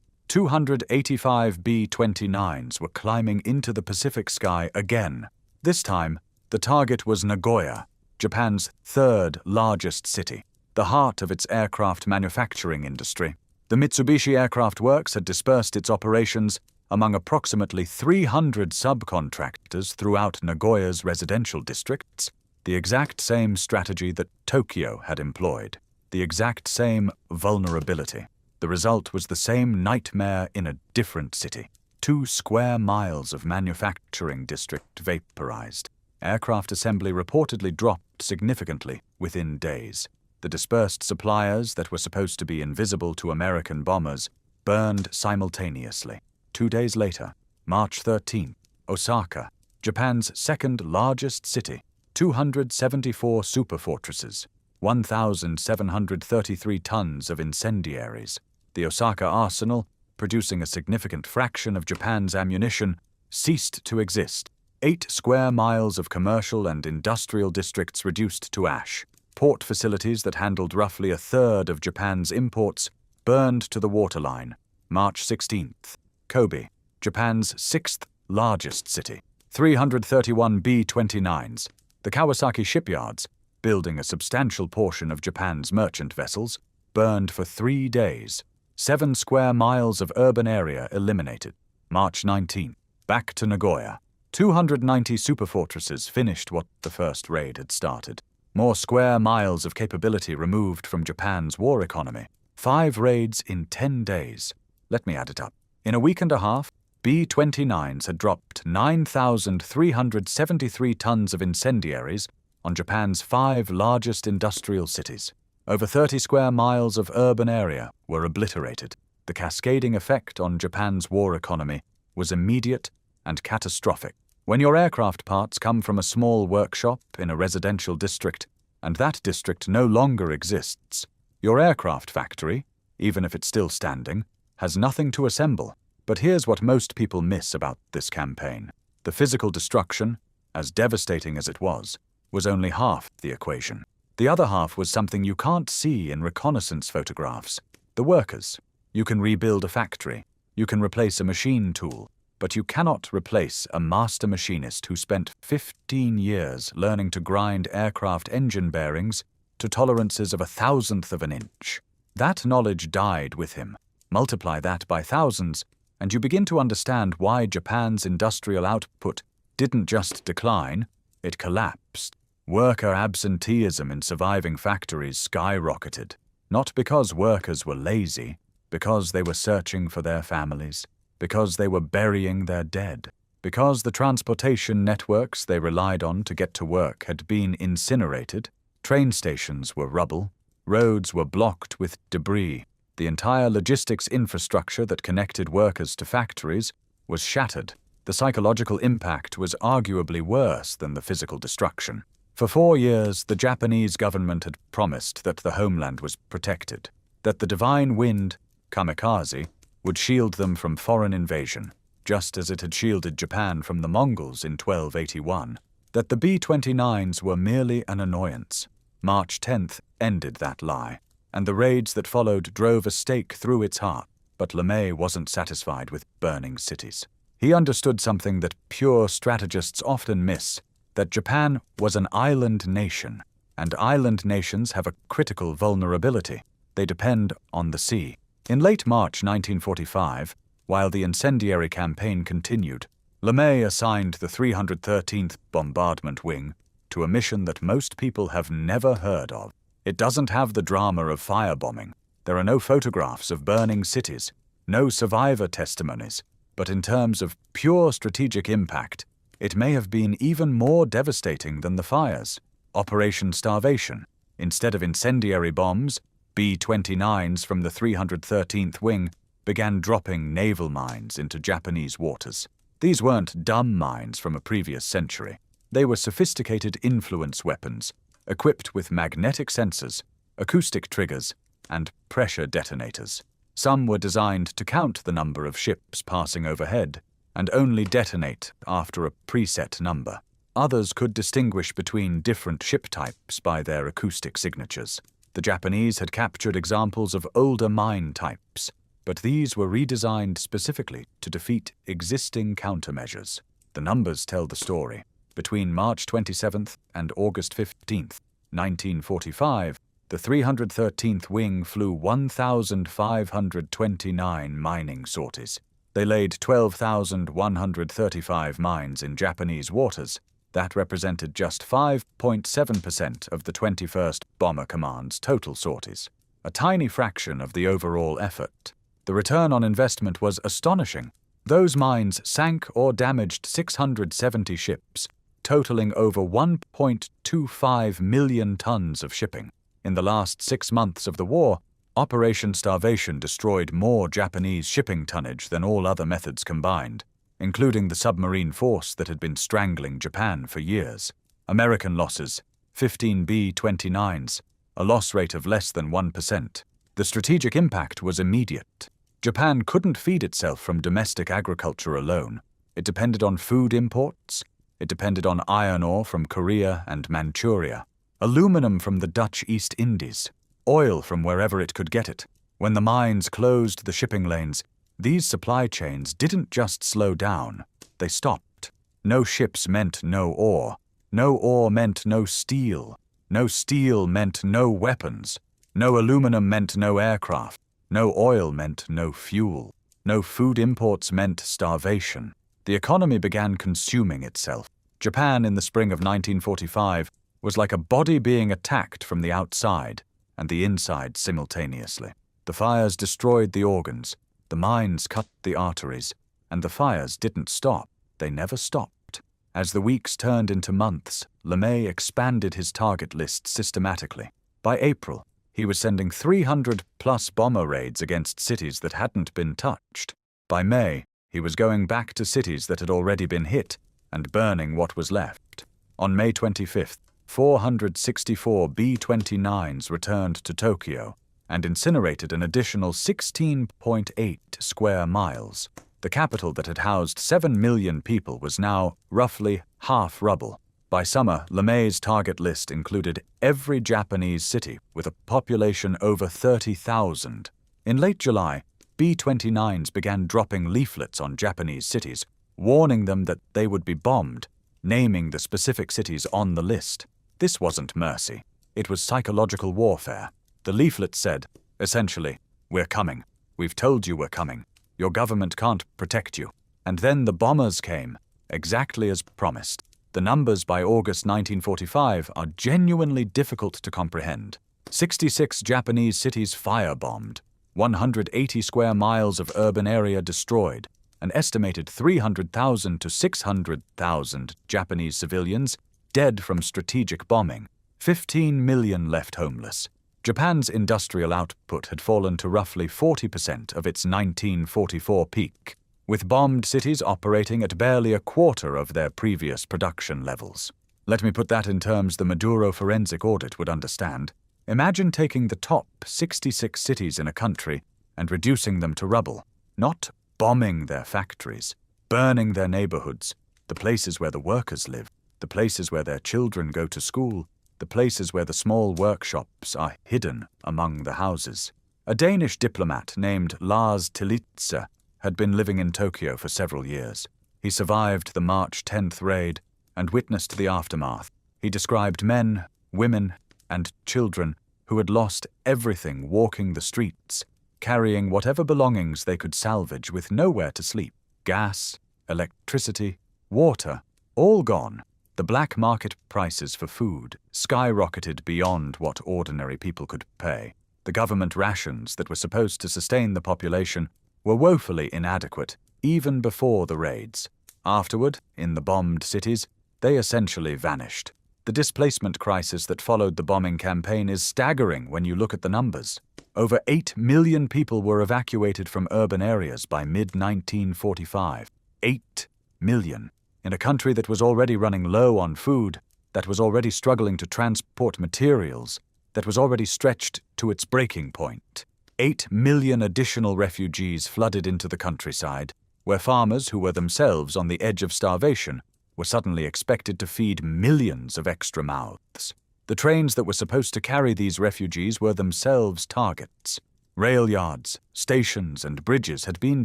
285 B-29s were climbing into the Pacific sky again. This time, the target was Nagoya, Japan's third largest city, the heart of its aircraft manufacturing industry. The Mitsubishi Aircraft Works had dispersed its operations among approximately 300 subcontractors throughout Nagoya's residential districts, the exact same strategy that Tokyo had employed, the exact same vulnerability. The result was the same nightmare in a different city. 2 square miles of manufacturing district vaporized. Aircraft assembly reportedly dropped significantly within days. The dispersed suppliers that were supposed to be invisible to American bombers burned simultaneously. 2 days later, March 13th, Osaka, Japan's second largest city, 274 superfortresses, 1,733 tons of incendiaries. The Osaka arsenal, producing a significant fraction of Japan's ammunition, ceased to exist. 8 square miles of commercial and industrial districts reduced to ash. Port facilities that handled roughly a third of Japan's imports burned to the waterline. March 16th, Kobe, Japan's 6th largest city, 331 B-29s. The Kawasaki shipyards, building a substantial portion of Japan's merchant vessels, burned for 3 days. 7 square miles of urban area eliminated. March 19th, back to Nagoya. 290 superfortresses finished what the first raid had started. More square miles of capability removed from Japan's war economy. 5 raids in 10 days. Let me add it up. In a week and a half, B-29s had dropped 9,373 tons of incendiaries on Japan's 5 largest industrial cities. Over 30 square miles of urban area were obliterated. The cascading effect on Japan's war economy was immediate and catastrophic. When your aircraft parts come from a small workshop in a residential district, and that district no longer exists, your aircraft factory, even if it's still standing, has nothing to assemble. But here's what most people miss about this campaign. The physical destruction, as devastating as it was only half the equation. The other half was something you can't see in reconnaissance photographs. The workers. You can rebuild a factory. You can replace a machine tool. But you cannot replace a master machinist who spent 15 years learning to grind aircraft engine bearings to tolerances of 1,000th of an inch. That knowledge died with him. Multiply that by thousands, and you begin to understand why Japan's industrial output didn't just decline, it collapsed. Worker absenteeism in surviving factories skyrocketed, not because workers were lazy, because they were searching for their families, because they were burying their dead, because the transportation networks they relied on to get to work had been incinerated, train stations were rubble, roads were blocked with debris, the entire logistics infrastructure that connected workers to factories was shattered. The psychological impact was arguably worse than the physical destruction. For 4 years, the Japanese government had promised that the homeland was protected, that the divine wind, kamikaze, would shield them from foreign invasion, just as it had shielded Japan from the Mongols in 1281, that the B-29s were merely an annoyance. March 10th ended that lie, and the raids that followed drove a stake through its heart. But LeMay wasn't satisfied with burning cities. He understood something that pure strategists often miss, that Japan was an island nation, and island nations have a critical vulnerability. They depend on the sea. In late March 1945, while the incendiary campaign continued, LeMay assigned the 313th Bombardment Wing to a mission that most people have never heard of. It doesn't have the drama of firebombing. There are no photographs of burning cities, no survivor testimonies, but in terms of pure strategic impact, it may have been even more devastating than the fires. Operation Starvation. Instead of incendiary bombs, B-29s from the 313th Wing began dropping naval mines into Japanese waters. These weren't dumb mines from a previous century. They were sophisticated influence weapons, equipped with magnetic sensors, acoustic triggers, and pressure detonators. Some were designed to count the number of ships passing overhead, and only detonate after a preset number. Others could distinguish between different ship types by their acoustic signatures. The Japanese had captured examples of older mine types, but these were redesigned specifically to defeat existing countermeasures. The numbers tell the story. Between March 27th and August 15th, 1945, the 313th Wing flew 1,529 mining sorties. They laid 12,135 mines in Japanese waters. That represented just 5.7% of the 21st Bomber Command's total sorties, a tiny fraction of the overall effort. The return on investment was astonishing. Those mines sank or damaged 670 ships, totaling over 1.25 million tons of shipping. In the last 6 months of the war, Operation Starvation destroyed more Japanese shipping tonnage than all other methods combined, including the submarine force that had been strangling Japan for years. American losses, 15 B-29s, a loss rate of less than 1%. The strategic impact was immediate. Japan couldn't feed itself from domestic agriculture alone. It depended on food imports. It depended on iron ore from Korea and Manchuria, aluminum from the Dutch East Indies, oil from wherever it could get it. When the mines closed the shipping lanes, these supply chains didn't just slow down, they stopped. No ships meant no ore. No ore meant no steel. No steel meant no weapons. No aluminum meant no aircraft. No oil meant no fuel. No food imports meant starvation. The economy began consuming itself. Japan in the spring of 1945 was like a body being attacked from the outside and the inside simultaneously. The fires destroyed the organs, the mines cut the arteries, And the fires didn't stop. They never stopped. As the weeks turned into months, LeMay expanded his target list systematically. By April, he was sending 300-plus bomber raids against cities that hadn't been touched. By May, he was going back to cities that had already been hit and burning what was left. On May 25th, 464 B-29s returned to Tokyo and incinerated an additional 16.8 square miles. The capital that had housed 7 million people was now roughly half rubble. By summer, LeMay's target list included every Japanese city with a population over 30,000. In late July, B-29s began dropping leaflets on Japanese cities, warning them that they would be bombed, naming the specific cities on the list. This wasn't mercy. It was psychological warfare. The leaflet said, essentially, "We're coming. We've told you we're coming. Your government can't protect you." And then the bombers came, exactly as promised. The numbers by August 1945 are genuinely difficult to comprehend. 66 Japanese cities firebombed, 180 square miles of urban area destroyed, an estimated 300,000 to 600,000 Japanese civilians dead from strategic bombing, 15 million left homeless. Japan's industrial output had fallen to roughly 40% of its 1944 peak, with bombed cities operating at barely a quarter of their previous production levels. Let me put that in terms the Maduro forensic audit would understand. Imagine taking the top 66 cities in a country and reducing them to rubble, not bombing their factories, burning their neighborhoods, the places where the workers live, the places where their children go to school, the places where the small workshops are hidden among the houses. A Danish diplomat named Lars Tillitse had been living in Tokyo for several years. He survived the March 10th raid and witnessed the aftermath. He described men, women, and children who had lost everything walking the streets, carrying whatever belongings they could salvage with nowhere to sleep. Gas, electricity, water, all gone. The black market prices for food skyrocketed beyond what ordinary people could pay. The government rations that were supposed to sustain the population were woefully inadequate even before the raids. Afterward, in the bombed cities, they essentially vanished. The displacement crisis that followed the bombing campaign is staggering when you look at the numbers. Over 8 million people were evacuated from urban areas by mid-1945. 8 million. In a country that was already running low on food, that was already struggling to transport materials, that was already stretched to its breaking point. 8 million additional refugees flooded into the countryside, where farmers who were themselves on the edge of starvation were suddenly expected to feed millions of extra mouths. The trains that were supposed to carry these refugees were themselves targets. Rail yards, stations, and bridges had been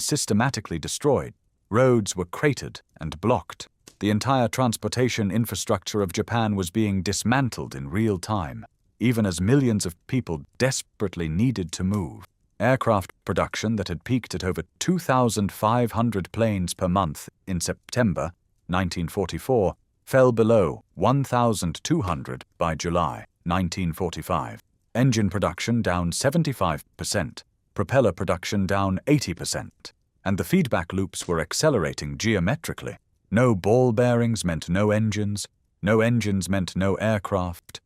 systematically destroyed. Roads were cratered and blocked. The entire transportation infrastructure of Japan was being dismantled in real time, even as millions of people desperately needed to move. Aircraft production that had peaked at over 2,500 planes per month in September 1944 fell below 1,200 by July 1945. Engine production down 75%, propeller production down 80%. And the feedback loops were accelerating geometrically. No ball bearings meant no engines meant no aircraft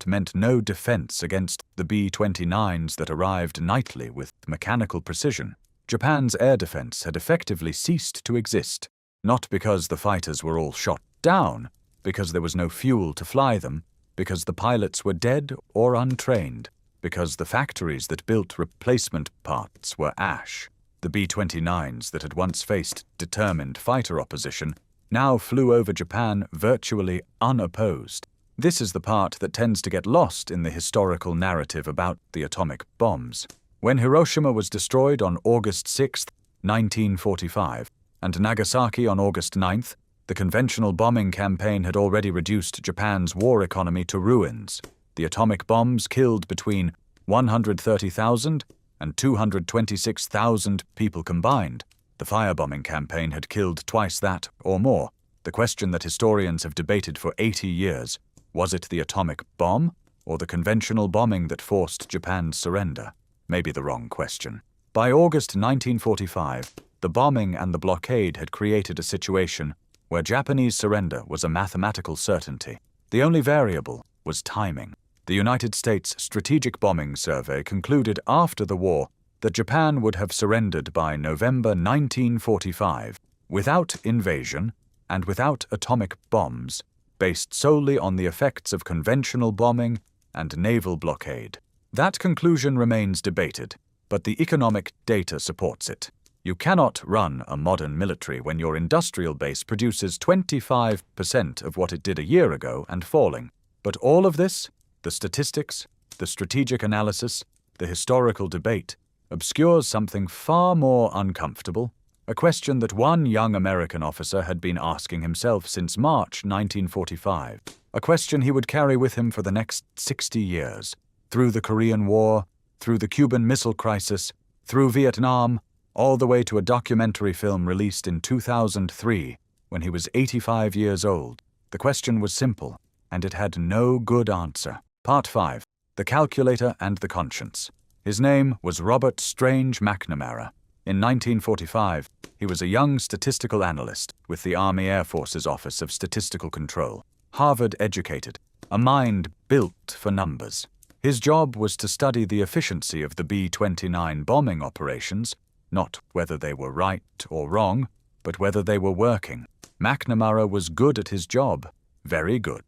meant no defense against the B-29s that arrived nightly with mechanical precision. Japan's air defense had effectively ceased to exist, not because the fighters were all shot down, because there was no fuel to fly them, because the pilots were dead or untrained, because the factories that built replacement parts were ash. The B-29s that had once faced determined fighter opposition now flew over Japan virtually unopposed. This is the part that tends to get lost in the historical narrative about the atomic bombs. When Hiroshima was destroyed on August 6, 1945, and Nagasaki on August 9th, the conventional bombing campaign had already reduced Japan's war economy to ruins. The atomic bombs killed between 130,000 and 226,000 people combined. The firebombing campaign had killed twice that or more. The question that historians have debated for 80 years, was it the atomic bomb or the conventional bombing that forced Japan's surrender? Maybe the wrong question. By August 1945, The bombing and the blockade had created a situation where Japanese surrender was a mathematical certainty. The only variable was timing. The United States Strategic Bombing Survey concluded after the war that Japan would have surrendered by November 1945 without invasion and without atomic bombs, based solely on the effects of conventional bombing and naval blockade. That conclusion remains debated, but the economic data supports it. You cannot run a modern military when your industrial base produces 25% of what it did a year ago and falling. But all of this, the statistics, the strategic analysis, the historical debate, obscures something far more uncomfortable, a question that one young American officer had been asking himself since March 1945, a question he would carry with him for the next 60 years, through the Korean War, through the Cuban Missile Crisis, through Vietnam, all the way to a documentary film released in 2003 when he was 85 years old. The question was simple, and it had no good answer. Part 5. The Calculator and the Conscience. His name was Robert Strange McNamara. In 1945, he was a young statistical analyst with the Army Air Force's Office of Statistical Control. Harvard-educated, a mind built for numbers. His job was to study the efficiency of the B-29 bombing operations, not whether they were right or wrong, but whether they were working. McNamara was good at his job, very good.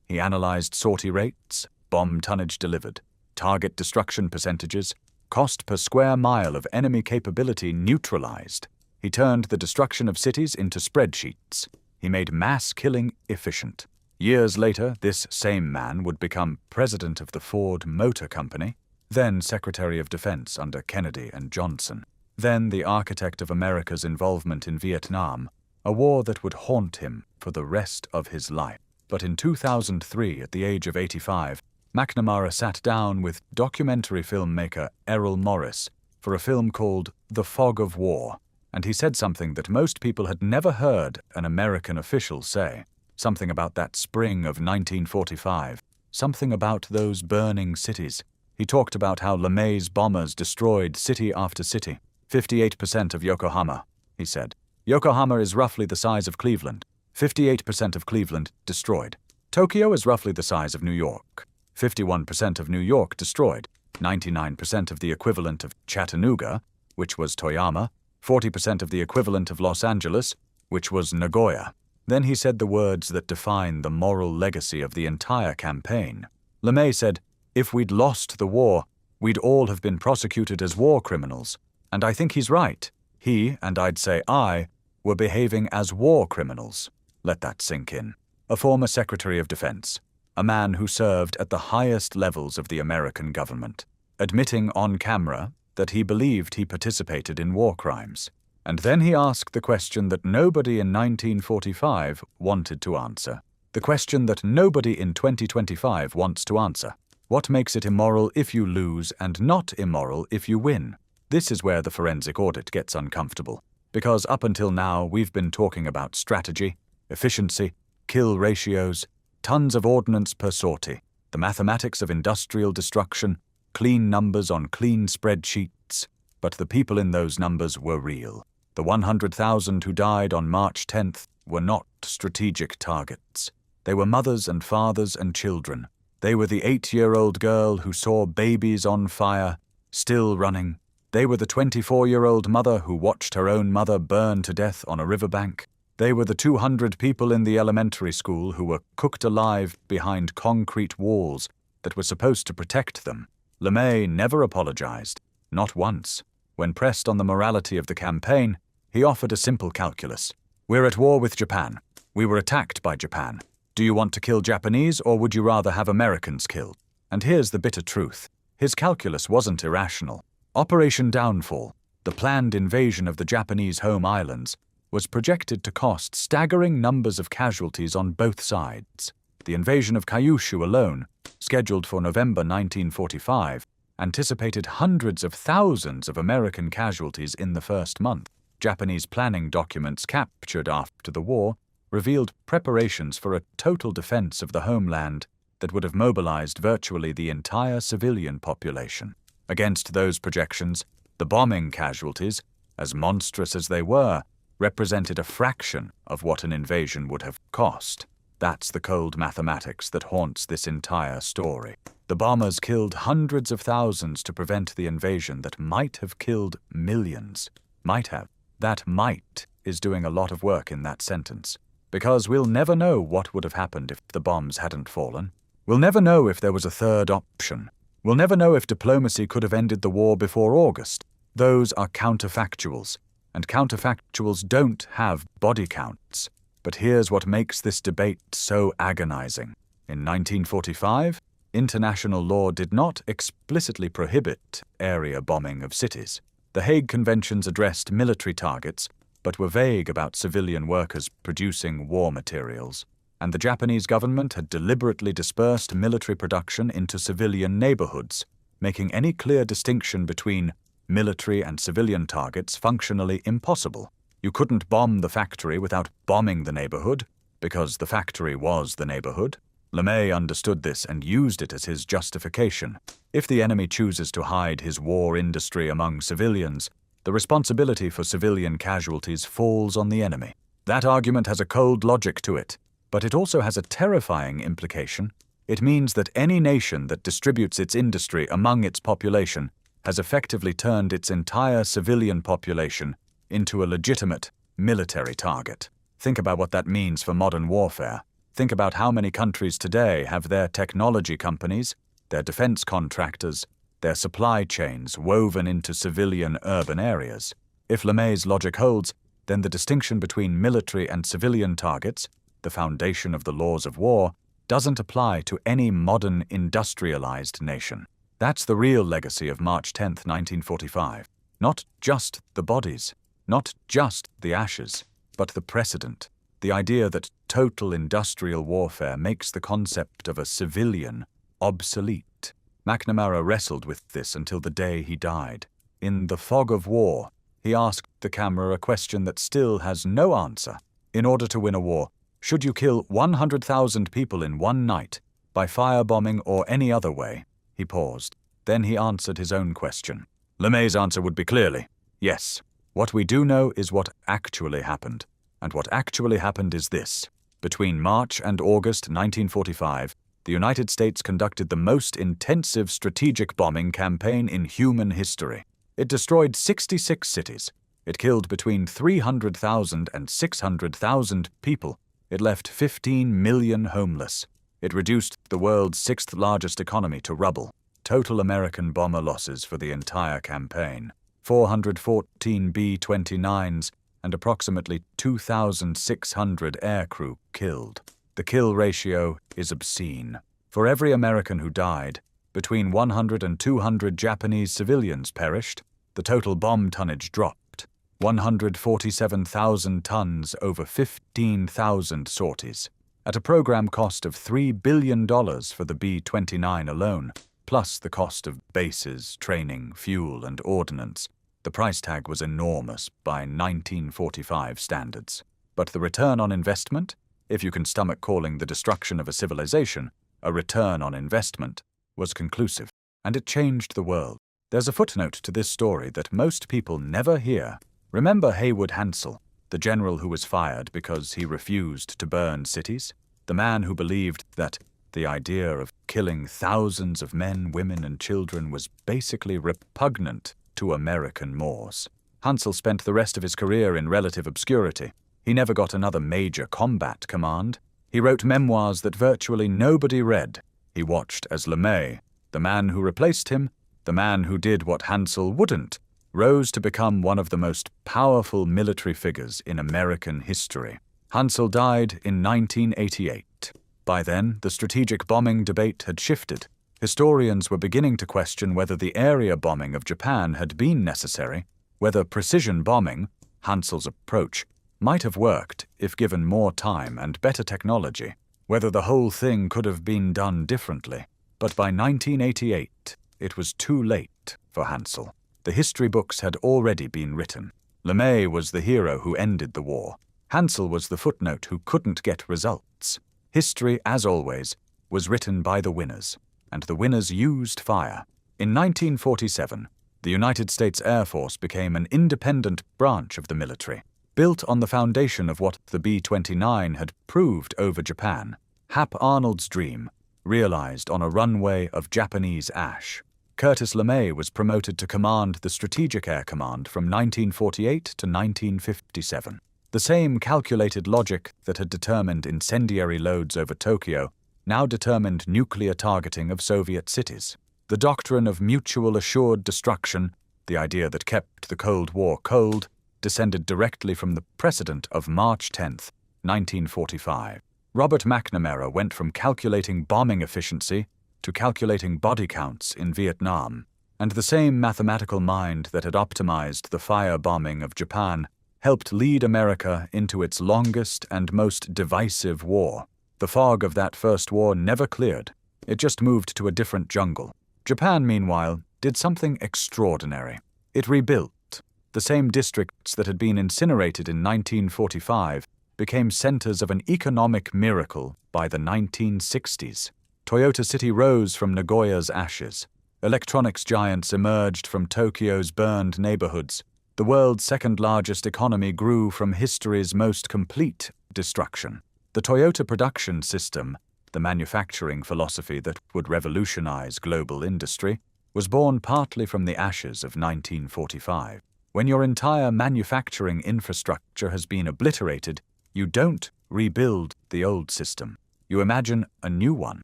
He analyzed sortie rates, bomb tonnage delivered, target destruction percentages, cost per square mile of enemy capability neutralized. He turned the destruction of cities into spreadsheets. He made mass killing efficient. Years later, this same man would become president of the Ford Motor Company, then Secretary of Defense under Kennedy and Johnson, then the architect of America's involvement in Vietnam, a war that would haunt him for the rest of his life. But in 2003, at the age of 85, McNamara sat down with documentary filmmaker Errol Morris for a film called The Fog of War, and he said something that most people had never heard an American official say. Something about that spring of 1945, something about those burning cities. He talked about how LeMay's bombers destroyed city after city. 58% of Yokohama, he said. Yokohama is roughly the size of Cleveland. 58% of Cleveland destroyed. Tokyo is roughly the size of New York. 51% of New York destroyed. 99% of the equivalent of Chattanooga, which was Toyama. 40% of the equivalent of Los Angeles, which was Nagoya. Then he said the words that define the moral legacy of the entire campaign. LeMay said, "If we'd lost the war, we'd all have been prosecuted as war criminals." And I think he's right. He, and I'd say I, were behaving as war criminals. Let that sink in. A former Secretary of Defense, a man who served at the highest levels of the American government, admitting on camera that he believed he participated in war crimes. And then he asked the question that nobody in 1945 wanted to answer. The question that nobody in 2025 wants to answer. What makes it immoral if you lose and not immoral if you win? This is where the forensic audit gets uncomfortable, because up until now we've been talking about strategy, efficiency, kill ratios, tons of ordnance per sortie, the mathematics of industrial destruction, clean numbers on clean spreadsheets, but the people in those numbers were real. The 100,000 who died on March 10th were not strategic targets. They were mothers and fathers and children. They were the 8-year-old girl who saw babies on fire, still running. They were the 24-year-old mother who watched her own mother burn to death on a riverbank. They were the 200 people in the elementary school who were cooked alive behind concrete walls that were supposed to protect them. LeMay never apologized, not once. When pressed on the morality of the campaign, he offered a simple calculus. We're at war with Japan. We were attacked by Japan. Do you want to kill Japanese, or would you rather have Americans killed? And here's the bitter truth. His calculus wasn't irrational. Operation Downfall, the planned invasion of the Japanese home islands, was projected to cost staggering numbers of casualties on both sides. The invasion of Kyushu alone, scheduled for November 1945, anticipated hundreds of thousands of American casualties in the first month. Japanese planning documents captured after the war revealed preparations for a total defense of the homeland that would have mobilized virtually the entire civilian population. Against those projections, the bombing casualties, as monstrous as they were, represented a fraction of what an invasion would have cost. That's the cold mathematics that haunts this entire story. The bombers killed hundreds of thousands to prevent the invasion that might have killed millions. Might have. That might is doing a lot of work in that sentence. Because we'll never know what would have happened if the bombs hadn't fallen. We'll never know if there was a third option. We'll never know if diplomacy could have ended the war before August. Those are counterfactuals, and counterfactuals don't have body counts. But here's what makes this debate so agonizing. In 1945, international law did not explicitly prohibit area bombing of cities. The Hague Conventions addressed military targets, but were vague about civilian workers producing war materials. And the Japanese government had deliberately dispersed military production into civilian neighborhoods, making any clear distinction between military and civilian targets functionally impossible. You couldn't bomb the factory without bombing the neighborhood, because the factory was the neighborhood. LeMay understood this and used it as his justification. If the enemy chooses to hide his war industry among civilians, the responsibility for civilian casualties falls on the enemy. That argument has a cold logic to it, but it also has a terrifying implication. It means that any nation that distributes its industry among its population has effectively turned its entire civilian population into a legitimate military target. Think about what that means for modern warfare. Think about how many countries today have their technology companies, their defense contractors, their supply chains woven into civilian urban areas. If LeMay's logic holds, then the distinction between military and civilian targets, the foundation of the laws of war, doesn't apply to any modern industrialized nation. That's the real legacy of March 10, 1945. Not just the bodies, not just the ashes, but the precedent. The idea that total industrial warfare makes the concept of a civilian obsolete. McNamara wrestled with this until the day he died. In The Fog of War, he asked the camera a question that still has no answer. In order to win a war, should you kill 100,000 people in one night, by firebombing or any other way? He paused. Then he answered his own question. LeMay's answer would be clearly, yes. What we do know is what actually happened. And what actually happened is this. Between March and August 1945, the United States conducted the most intensive strategic bombing campaign in human history. It destroyed 66 cities. It killed between 300,000 and 600,000 people. It left 15 million homeless. It reduced the world's sixth largest economy to rubble. Total American bomber losses for the entire campaign: 414 B-29s and approximately 2,600 aircrew killed. The kill ratio is obscene. For every American who died, between 100 and 200 Japanese civilians perished. The total bomb tonnage dropped: 147,000 tons over 15,000 sorties. At a program cost of $3 billion for the B-29 alone, plus the cost of bases, training, fuel, and ordnance, the price tag was enormous by 1945 standards. But the return on investment, if you can stomach calling the destruction of a civilization a return on investment, was conclusive. And it changed the world. There's a footnote to this story that most people never hear. Remember Haywood Hansel, the general who was fired because he refused to burn cities? The man who believed that the idea of killing thousands of men, women, and children was basically repugnant to American mores. Hansel spent the rest of his career in relative obscurity. He never got another major combat command. He wrote memoirs that virtually nobody read. He watched as LeMay, the man who replaced him, the man who did what Hansel wouldn't, rose to become one of the most powerful military figures in American history. Hansel died in 1988. By then, the strategic bombing debate had shifted. Historians were beginning to question whether the area bombing of Japan had been necessary, whether precision bombing, Hansel's approach, might have worked if given more time and better technology, whether the whole thing could have been done differently. But by 1988, it was too late for Hansel. The history books had already been written. LeMay was the hero who ended the war. Hansel was the footnote who couldn't get results. History, as always, was written by the winners, and the winners used fire. In 1947, The United States Air Force became an independent branch of the military, built on the foundation of what the B-29 had proved over Japan. Hap Arnold's dream, realized on a runway of Japanese ash. Curtis LeMay was promoted to command the Strategic Air Command from 1948 to 1957. The same calculated logic that had determined incendiary loads over Tokyo now determined nuclear targeting of Soviet cities. The doctrine of mutual assured destruction, the idea that kept the Cold War cold, descended directly from the precedent of March 10, 1945. Robert McNamara went from calculating bombing efficiency to calculating body counts in Vietnam, and the same mathematical mind that had optimized the firebombing of Japan helped lead America into its longest and most divisive war. The fog of that first war never cleared. It just moved to a different jungle. Japan, meanwhile, did something extraordinary. It rebuilt. The same districts that had been incinerated in 1945 became centers of an economic miracle by the 1960s. Toyota City rose from Nagoya's ashes. Electronics giants emerged from Tokyo's burned neighborhoods. The world's second-largest economy grew from history's most complete destruction. The Toyota production system, the manufacturing philosophy that would revolutionize global industry, was born partly from the ashes of 1945. When your entire manufacturing infrastructure has been obliterated, you don't rebuild the old system. You imagine a new one.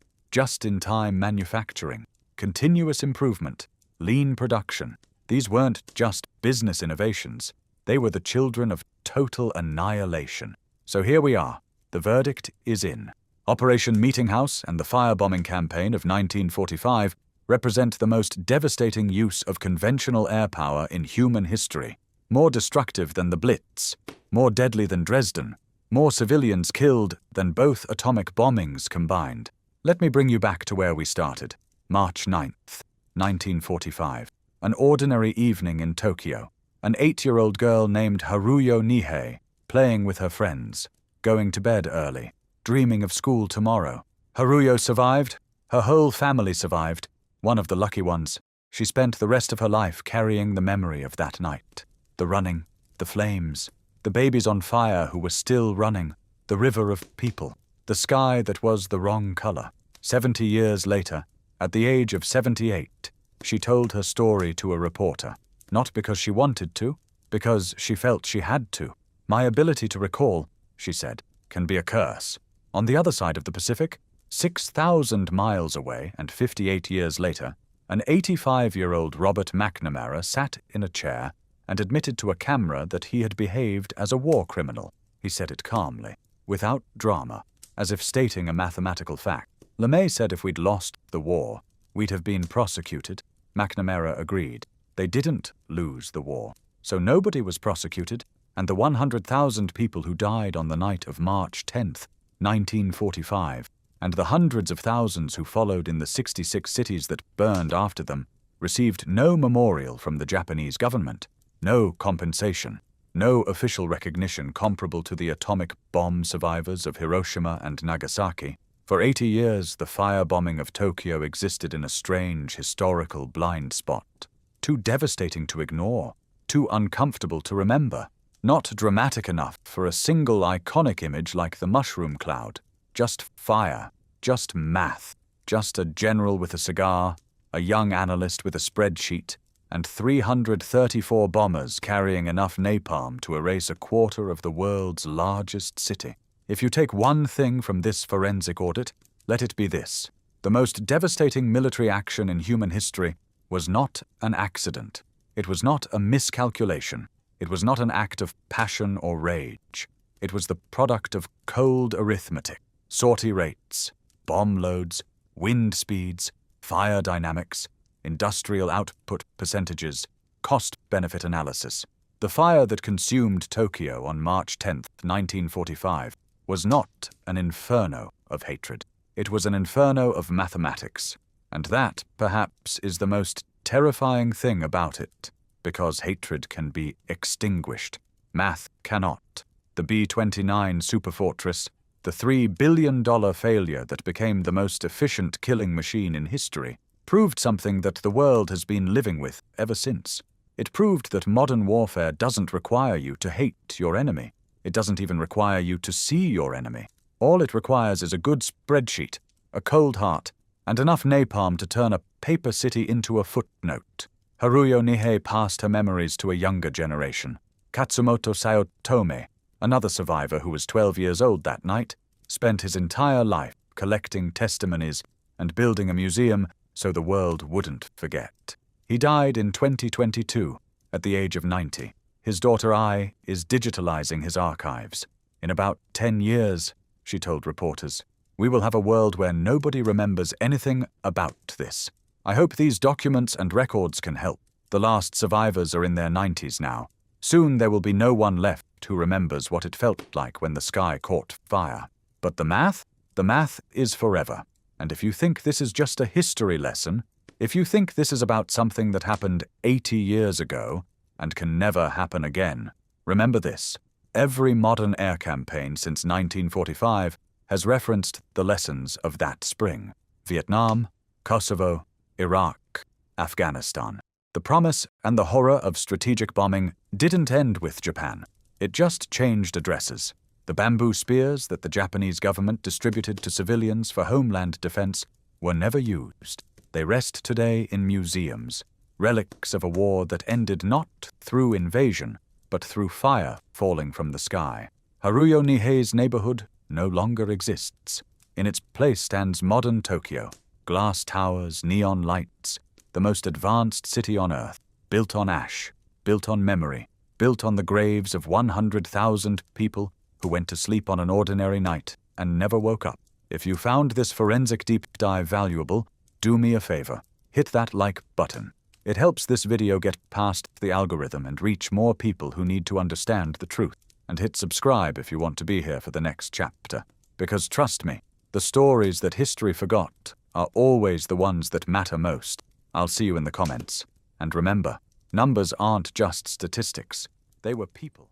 Just-in-time manufacturing, continuous improvement, lean production. These weren't just business innovations. They were the children of total annihilation. So here we are. The verdict is in. Operation Meeting House and the firebombing campaign of 1945 represent the most devastating use of conventional air power in human history. More destructive than the Blitz, more deadly than Dresden, more civilians killed than both atomic bombings combined. Let me bring you back to where we started. March 9th, 1945. An ordinary evening in Tokyo. An 8-year-old girl named Haruyo Nihei, playing with her friends, going to bed early, dreaming of school tomorrow. Haruyo survived. Her whole family survived. One of the lucky ones. She spent the rest of her life carrying the memory of that night. The running, the flames, the babies on fire who were still running, the river of people, the sky that was the wrong color. 70 years later, at the age of 78, she told her story to a reporter. Not because she wanted to, because she felt she had to. My ability to recall, she said, can be a curse. On the other side of the Pacific, 6,000 miles away and 58 years later, an 85-year-old Robert McNamara sat in a chair and admitted to a camera that he had behaved as a war criminal. He said it calmly, without drama, as if stating a mathematical fact. LeMay said if we'd lost the war, we'd have been prosecuted. McNamara agreed. They didn't lose the war, so nobody was prosecuted, and the 100,000 people who died on the night of March 10th, 1945, and the hundreds of thousands who followed in the 66 cities that burned after them, received no memorial from the Japanese government, no compensation, no official recognition comparable to the atomic bomb survivors of Hiroshima and Nagasaki. For 80 years, the firebombing of Tokyo existed in a strange historical blind spot, too devastating to ignore, too uncomfortable to remember, not dramatic enough for a single iconic image like the mushroom cloud. Just fire, just math, just a general with a cigar, a young analyst with a spreadsheet, and 334 bombers carrying enough napalm to erase a quarter of the world's largest city. If you take one thing from this forensic audit, let it be this. The most devastating military action in human history was not an accident. It was not a miscalculation. It was not an act of passion or rage. It was the product of cold arithmetic, sortie rates, bomb loads, wind speeds, fire dynamics, industrial output percentages, cost-benefit analysis. The fire that consumed Tokyo on March 10, 1945, was not an inferno of hatred. It was an inferno of mathematics. And that, perhaps, is the most terrifying thing about it, because hatred can be extinguished. Math cannot. The B-29 superfortress, the $3 billion failure that became the most efficient killing machine in history, proved something that the world has been living with ever since. It proved that modern warfare doesn't require you to hate your enemy. It doesn't even require you to see your enemy. All it requires is a good spreadsheet, a cold heart, and enough napalm to turn a paper city into a footnote. Haruyo Nihei passed her memories to a younger generation. Katsumoto Saotome, another survivor who was 12 years old that night, spent his entire life collecting testimonies and building a museum so the world wouldn't forget. He died in 2022 at the age of 90. His daughter Ai is digitalizing his archives. In about 10 years, she told reporters, we will have a world where nobody remembers anything about this. I hope these documents and records can help. The last survivors are in their 90s now. Soon there will be no one left who remembers what it felt like when the sky caught fire. But the math is forever. And if you think this is just a history lesson, if you think this is about something that happened 80 years ago and can never happen again, remember this. Every modern air campaign since 1945 has referenced the lessons of that spring. Vietnam, Kosovo, Iraq, Afghanistan. The promise and the horror of strategic bombing didn't end with Japan. It just changed addresses. The bamboo spears that the Japanese government distributed to civilians for homeland defense were never used. They rest today in museums, relics of a war that ended not through invasion, but through fire falling from the sky. Haruyo Nihei's neighborhood no longer exists. In its place stands modern Tokyo. Glass towers, neon lights, the most advanced city on earth, built on ash, built on memory, built on the graves of 100,000 people who went to sleep on an ordinary night and never woke up. If you found this forensic deep dive valuable, do me a favor, hit that like button. It helps this video get past the algorithm and reach more people who need to understand the truth. And hit subscribe if you want to be here for the next chapter. Because trust me, the stories that history forgot are always the ones that matter most. I'll see you in the comments. And remember, numbers aren't just statistics. They were people.